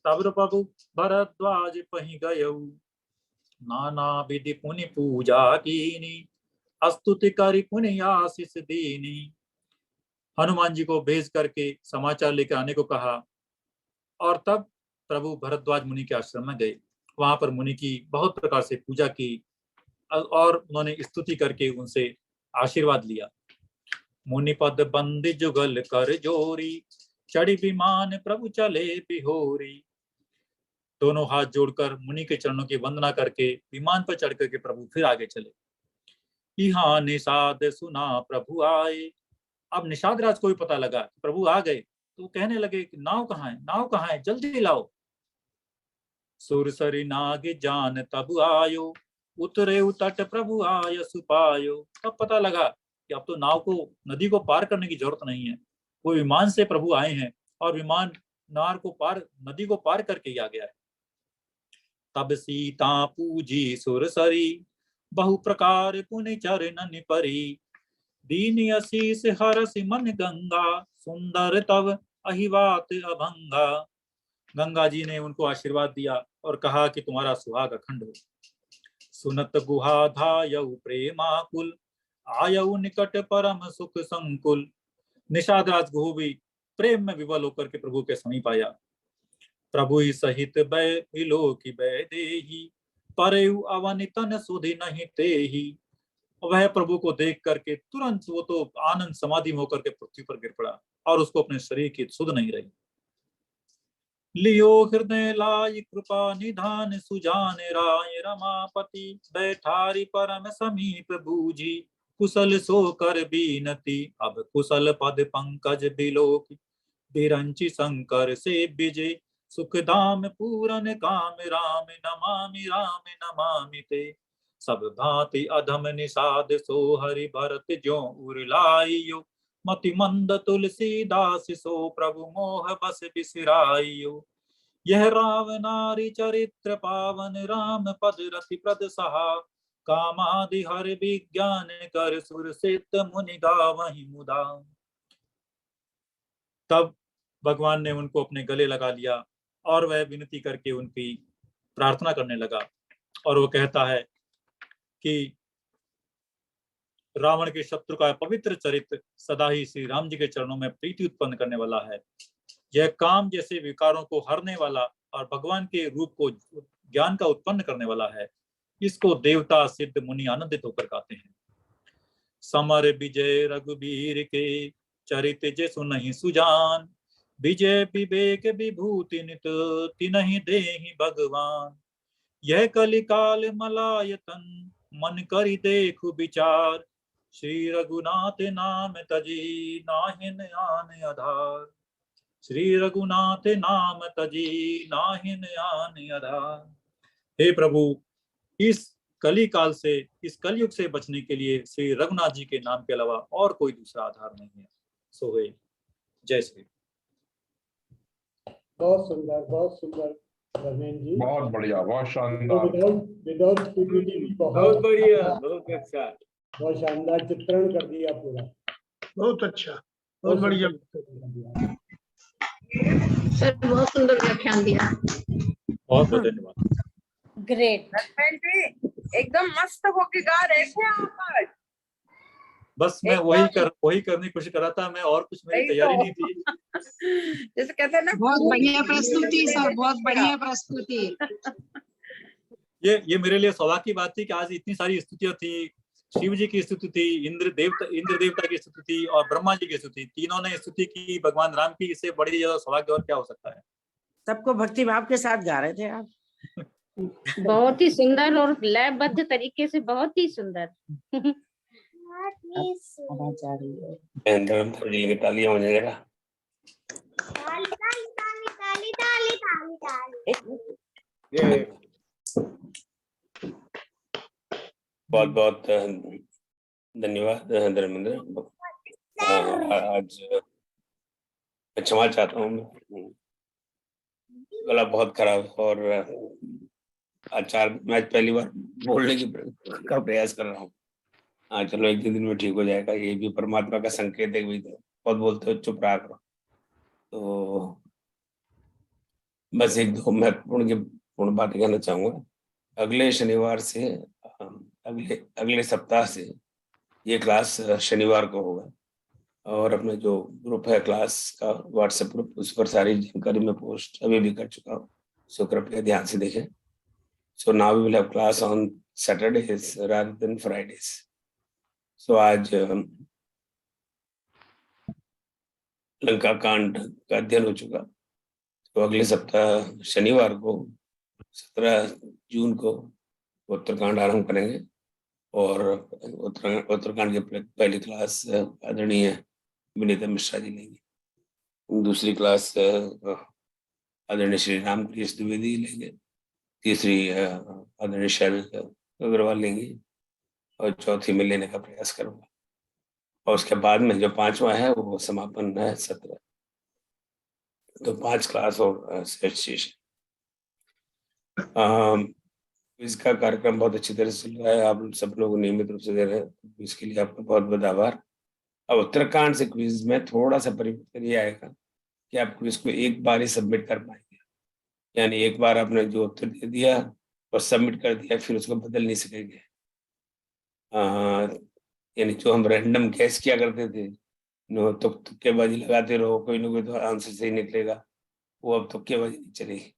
तब प्रभु भरद्वाज पहि गयऊ। नाना विधि पुनि पूजा कीनी, स्तुति करि पुनि आशीष दीनी। हनुमान जी को भेज करके समाचार लेकर आने को कहा और तब प्रभु भरद्वाज मुनि के आश्रम में गए। वहां पर मुनि की बहुत प्रकार से पूजा की और उन्होंने स्तुति करके उनसे आशीर्वाद लिया। मुनि पद बंदी जुगल कर जोरी, चढ़ी विमान प्रभु चले बिहोरी। दोनों हाथ जोड़कर मुनि के चरणों की वंदना करके विमान पर चढ़ करके प्रभु फिर आगे चले। यहाँ निषाद सुना प्रभु आए। अब निषाद राज को भी पता लगा कि प्रभु आ गए, तो कहने लगे कि नाव कहाँ है, नाव कहाँ है, जल्दी लाओ। सुरसरी नाग जान तब आयो, उतरे तट प्रभु आय सुपायो। तब पता लगा कि अब तो नाव को, नदी को पार करने की जरूरत नहीं है, वो विमान से प्रभु आए हैं और विमान नार को पार, नदी को पार करके ही आ गया है। तब सीता पूजी सुरसरी, बहु प्रकार पुनि चरण परी। दीन आशीष हरस मन गंगा, सुंदर तब अहिवात अभंगा। गंगा जी ने उनको आशीर्वाद दिया और कहा कि तुम्हारा सुहाग अखंड हो। सुनत गुहा धायऊ प्रेमाकुल, आयऊ निकट परम सुख संकुल। निषाद राज गुह भी प्रेम में विवल होकर के प्रभु के समीप आया। प्रभु ही सहित बै मिलो की बै देही, परयु अवनितन सुधि नहीं तेही। वह प्रभु को देख करके तुरंत वो तो आनंद समाधि में होकर के पृथ्वी पर गिर पड़ा और उसको अपने शरीर की सुध नहीं रही। लियो हृदय लाई कृपा निधान, सुजान राय रमापति। बैठारी परम समीप बूझी, कुशल सो कर बीनती। अब कुशल पद पंकज बिलोक, बिरंची शंकर से विजय। सुखधाम पूरन काम राम, नमामि राम नमामि ते। सब भांति अधम निषाद सो, हरि भरत ज्यों उरलाइयो। मति मंद तुलसीदास सो, प्रभु मोह बस बिसराइयो। यह रावनारी चरित्र पावन, राम पद रति प्रद सहा। कामादि हर विज्ञान कर, सुर सिद्ध मुनि गावहि मुदा। तब भगवान ने उनको अपने गले लगा लिया और वह विनती करके उनकी प्रार्थना करने लगा और वो कहता है कि रावण के शत्रु का पवित्र चरित्र सदा ही श्री राम जी के चरणों में प्रीति उत्पन्न करने वाला है। यह काम जैसे विकारों को हरने वाला और भगवान के रूप को ज्ञान का उत्पन्न करने वाला है। इसको देवता सिद्ध मुनि आनंदित होकर गाते हैं। समर विजय रघुबीर के, चरित जे सुनहि सुजान। विजय विवेक विभूति नित तिनहि देहि भगवान। यह कलिकाल मलायतन मन करि देखु विचार। श्री रघुनाथ नाम तजी नाहिन आन आधार। श्री रघुनाथ नाम तजी नाहिन आन आधार। हे प्रभु, इस कली काल से, इस कलयुग से बचने के लिए श्री रघुनाथ जी के नाम के अलावा और कोई दूसरा आधार नहीं है। सो है। जय श्री। बहुत सुंदर धर्मेंद्र जी, बहुत बढ़िया, बहुत तो शानदार। विदाउट पीपीटी बहुत बढ़िया, बहुत अच्छा। बहुत शानदार चित्रण कर दिया पूरा। बहुत अच्छा, बहुत बढ़िया। सर बहुत सुंदर व्याख्यान दिया। बहुत बहुत धन्यवाद। ग्रेट। जी एकदम मस्त होके गा रहे थे आप आज। बस मैं वही करने की कोशिश कर रहा था मैं, और कुछ मेरी तैयारी नहीं थी। जैसे कहते हैं ना, बहुत बढ़िया प्रस्तुति सर, बहुत बढ़िया प्रस्तुति। ये मेरे लिए सौभाग्य की बात थी कि आज इतनी सारी स्तुतियां थी। शिव जी की स्तुति थी, इंद्र देवता की स्तुति थी और ब्रह्मा जी की स्तुति, तीनों ने स्तुति की भगवान राम की। इससे बड़ी ज्यादा सौभाग्य और क्या हो सकता है। सबको भक्ति भाव के साथ गा रहे थे आप। बहुत ही सुंदर और लयबद्ध तरीके से, बहुत ही सुंदर। तालियां हो जाएगा। बहुत बहुत धन्यवाद धर्मेंद्र। आज क्षमा चाहता हूँ, गला बहुत खराब और मैं पहली बार बोलने का प्रयास कर रहा हूँ। हाँ चलो, एक दिन में ठीक हो जाएगा। ये भी परमात्मा का संकेत है। भी बहुत बोलते हो, चुप रहा करो। तो बस एक दो महत्वपूर्ण बातें कहना चाहूँगा। अगले शनिवार से, अगले सप्ताह से ये क्लास शनिवार को होगा और अपने जो ग्रुप है क्लास का, व्हाट्सएप ग्रुप, उस पर सारी जानकारी मैं पोस्ट अभी भी कर चुका हूँ। सो कृपया ध्यान से देखें। So now we will have class on Saturdays rather than Fridays. So आज लंका कांड का अध्ययन हो चुका। तो अगले सप्ताह शनिवार को 17 जून को उत्तरकांड आरंभ करेंगे और उत्तरकांड की पहली क्लास आदरणीय विनीता मिश्रा जी लेंगे। दूसरी क्लास आदरणीय श्री राम कृष्ण द्विवेदी लेंगे। तीसरी आदरणीय शैलेंद्र अग्रवाल लेंगी और चौथी में लेने का प्रयास करूंगा। और उसके बाद में जो 5वां है वो समापन है 17। तो 5 क्लास और सेशन। इसका कार्यक्रम बहुत अच्छी तरह से चल रहा है। आप सब लोग नियमित रूप से दे रहे हैं, इसके लिए आपका बहुत बहुत आभार। अब उत्तराखंड से क्विज में थोड़ा सा परिवर्तन ये आएगा कि आप क्विज को एक बार ही सबमिट कर पाएंगे। यानी एक बार आपने जो उत्तर दे दिया और सबमिट कर दिया, फिर उसको बदल नहीं सकेंगे। यानी जो हम रैंडम गैस किया करते थे, तो तुक्केबाजी लगाते रहो, कोई ना कोई तो आंसर सही निकलेगा, वो अब तुक्केबाजी नहीं चलेगी।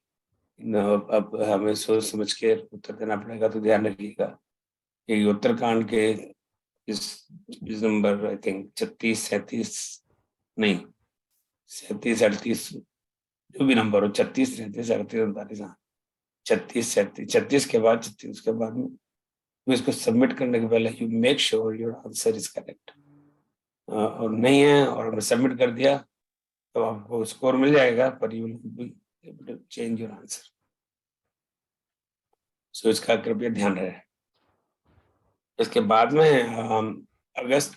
अब हमें सोच समझ के उत्तर देना पड़ेगा। तो ध्यान रखिएगा कि उत्तराखंड के इस नंबर आई थिंक 36, 37 नहीं 37, 38 जो भी नंबर हो, 36, 37, 38, 39, 36, 36 के बाद 36 के बाद में इसको सबमिट करने के पहले you make sure your answer is correct. और नहीं है और हमने सबमिट कर दिया तो आपको स्कोर मिल जाएगा, पर you will able to change your answer. So इसका कृपया ध्यान रहे। इसके बाद में अगस्त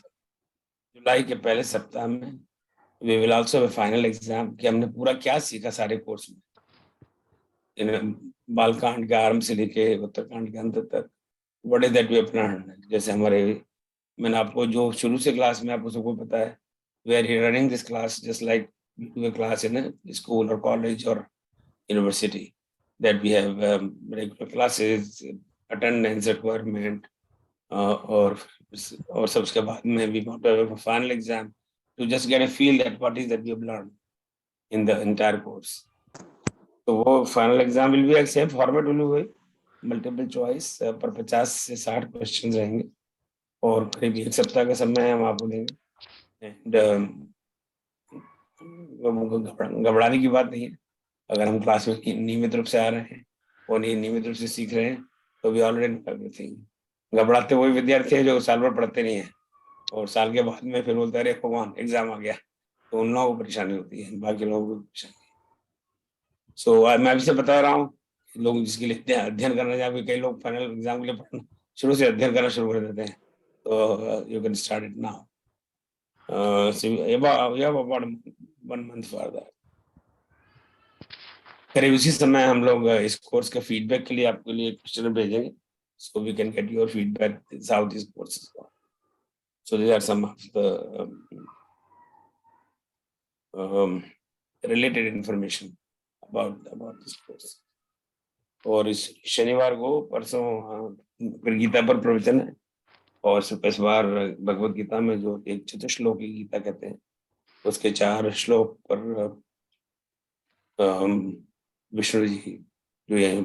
जुलाई के पहले सप्ताह में we will also have a final exam कि हमने पूरा क्या सीखा सारे कोर्स में, बालकांड के आरंभ से लेके उत्तरकांड के अंत तक। What is that we have learned? जैसे हमारे, मैंने आपको जो शुरू से क्लास में आपको सबको पता है, we are running this class just like we do a class in a school or college or university, that we have regular classes, attendance requirement, और सबके बाद में we want to have a final exam to just get a feel that what is that we have learned in the entire course. तो वो final exam will be the same format will be multiple choice पर 50 से 60 क्वेश्चन रहेंगे और करीब 1 सप्ताह का समय हम आपको देंगे। And घबराने की बात नहीं है। अगर हम क्लास में नियमित रूप से आ रहे हैं और नियमित रूप से सीख रहे हैं तो वी ऑलरेडी नो एवरीथिंग। घबराते वही विद्यार्थी हैं जो साल भर पढ़ते नहीं है और साल के बाद में फिर बोलते हैं अरे भगवान एग्जाम आ गया, तो उन लोगों को परेशानी होती है, बाकी लोगों को परेशानी। सो मैं अभी से बता रहा हूँ, लोग जिसके लिए अध्ययन करना चाहते, कई लोग फाइनल एग्जाम के लिए पढ़ना शुरू से अध्ययन करना शुरू कर देते हैं, तो you can start it now. about 1 month for that। करीब उसी समय हम लोग इस कोर्स के फीडबैक के लिए आपके लिए क्वेश्चन भेजेंगे, so we can get your feedback how this course is going। So these are some of the related information about this course। और इस शनिवार को परसों फिर गीता पर प्रवचन है, और इस बार भगवत गीता में जो एक चतुश्लोकी गीता कहते हैं उसके 4 श्लोक पर हम विष्णु जी जो है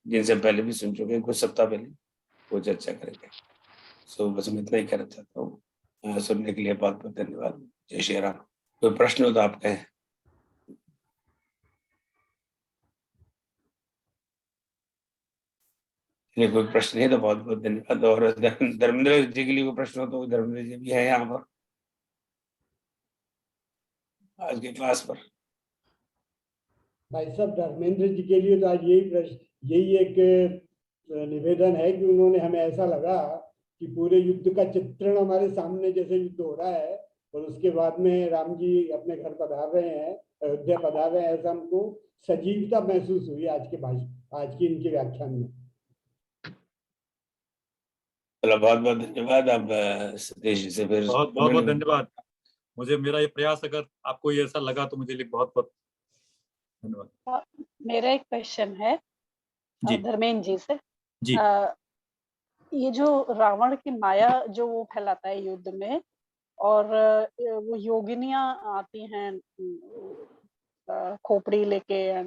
जिनसे पहले भी सुन चुके हैं कुछ सप्ताह पहले, वो चर्चा करेंगे। सो बस मैं इतना ही कहना चाहता हूँ। सुनने के लिए बहुत बहुत धन्यवाद। जय श्री राम। कोई प्रश्न हो तो आप कहें। नहीं, कोई प्रश्न नहीं तो बहुत बहुत धन्यवाद। और धर्मेंद्र जी के लिए कोई प्रश्न हो तो धर्मेंद्र जी भी है यहाँ पर आज की क्लास पर। भाई साहब, धर्मेंद्र जी के लिए तो आज यही एक निवेदन है कि उन्होंने, हमें ऐसा लगा कि पूरे युद्ध का चित्रण हमारे सामने जैसे युद्ध हो रहा है और उसके बाद में राम जी अपने घर पधार रहे हैं, अयोध्या पधार रहे हैं, ऐसा हमको सजीवता महसूस हुई आज की इनके व्याख्यान में। चलो बहुत बहुत धन्यवाद। अब सतीश जी से फिर बहुत बहुत धन्यवाद। मुझे मेरा ये प्रयास अगर आपको ये ऐसा लगा तो मुझे लिए बहुत बहुत धन्यवाद। मेरा एक क्वेश्चन है धर्मेंद्र जी से। जी। ये जो रावण की माया जो वो फैलाता है युद्ध में, और वो योगिनियां आती हैं खोपड़ी लेके,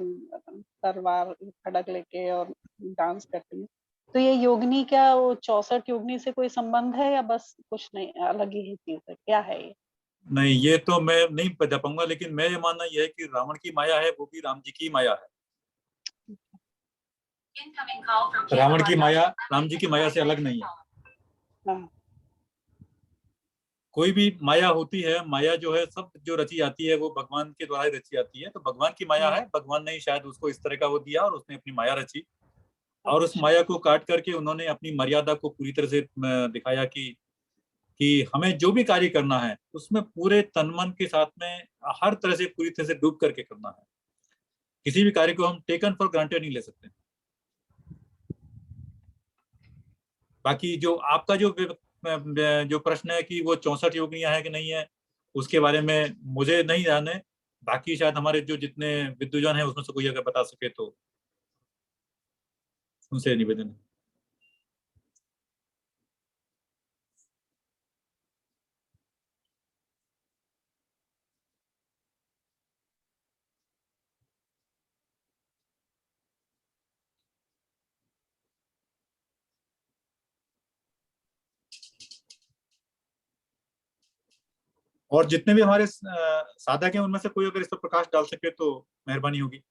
तलवार खड़ग लेके और डांस करती हैं, तो ये योगिनी क्या वो 64 योगिनी से कोई संबंध है या बस कुछ नहीं, अलग ही चीज है, क्या है ये? नहीं, ये तो मैं नहीं बता पाऊंगा, लेकिन मैं ये मानना यह है कि रावण की माया है वो भी राम जी की माया है। रावण की माया राम जी की माया से अलग नहीं है। कोई भी माया होती है, माया जो है सब जो रची जाती है वो भगवान के द्वारा ही रची जाती है, तो भगवान की माया है, भगवान ने शायद उसको इस तरह का वो दिया और उसने अपनी माया रची, और उस माया को काट करके उन्होंने अपनी मर्यादा को पूरी तरह से दिखाया कि हमें जो भी कार्य करना है उसमें पूरे तन मन के साथ में हर तरह से पूरी तरह से डूब करके करना है। किसी भी कार्य को हम टेकन फॉर ग्रांटेड नहीं ले सकते। बाकी जो आपका जो प्रश्न है कि वो 64 योगिनियां है कि नहीं है, उसके बारे में मुझे नहीं ध्यान है। बाकी शायद हमारे जो जितने विद्वान हैं उसमें से कोई अगर बता सके तो उनसे निवेदन है। और जितने भी हमारे साधक हैं उनमें से कोई अगर इस पर प्रकाश डाल सके तो मेहरबानी होगी।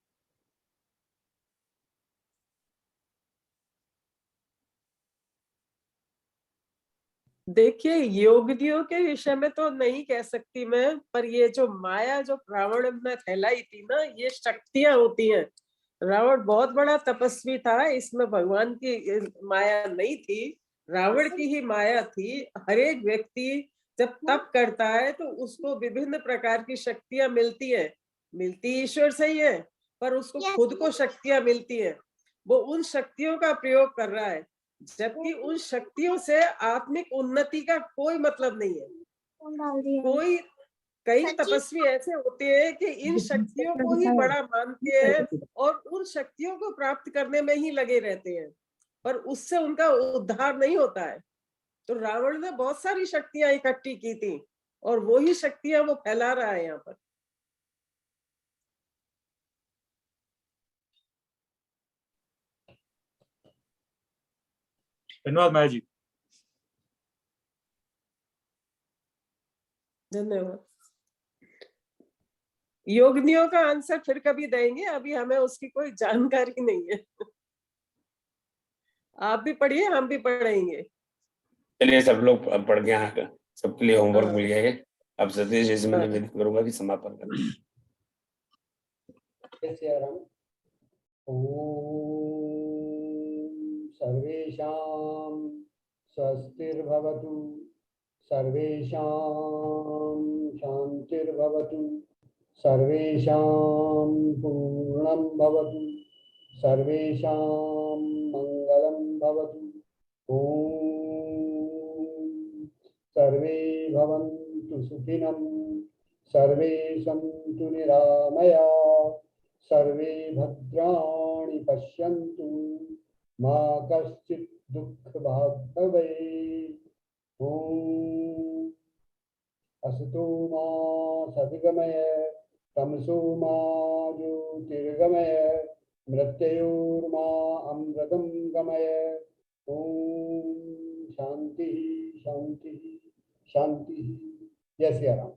देखिए, योगिनियों के विषय में तो नहीं कह सकती मैं, पर ये जो माया जो रावण ने फैलाई थी ना, ये शक्तियां होती हैं। रावण बहुत बड़ा तपस्वी था, इसमें भगवान की माया नहीं थी, रावण की ही माया थी। हर एक व्यक्ति जब तप करता है तो उसको विभिन्न प्रकार की शक्तियां मिलती है, मिलती ईश्वर से ही है, पर उसको खुद को शक्तियां मिलती है, वो उन शक्तियों का प्रयोग कर रहा है, जबकि उन शक्तियों से आत्मिक उन्नति का कोई मतलब नहीं है। कई तपस्वी ऐसे होते हैं कि इन शक्तियों को ही बड़ा मानते हैं और उन शक्तियों को प्राप्त करने में ही लगे रहते हैं, पर उससे उनका उद्धार नहीं होता है। तो रावण ने बहुत सारी शक्तियां इकट्ठी की थी और वो ही शक्तियां वो फैला रहा है यहाँ पर। धन्यवाद माया जी। धन्यवाद। योगिनियों का आंसर फिर कभी देंगे, अभी हमें उसकी कोई जानकारी नहीं है। आप भी पढ़िए, हम भी पढ़ेंगे। चलिए सब लोग पढ़ के यहाँ सबके लिए होमवर्क हाँ। मिल गया है। अब सतीश जी से मैं हाँ। निवेदन करूंगा कि समापन करें। जय सिया राम। ओम सर्वेषां स्वस्तिर्भवतु, सर्वेषां शान्तिर्भवतु, सर्वेषां पूर्णं भवतु, सर्वेषां मङ्गलं भवतु। ॐ सर्वे भवन्तु सुखिनं, सर्वे सन्तु निरामया, सर्वे भद्राणि पश्यन्तु, मा कश्चित् दुःखभाग् भवेत्। ॐ असतो मा सद्गमय, तमसो मा ज्योतिर्गमय, मृत्योर्मा अमृतं गमय। ॐ शान्तिः शान्तिः शान्तिः। जय सिया राम।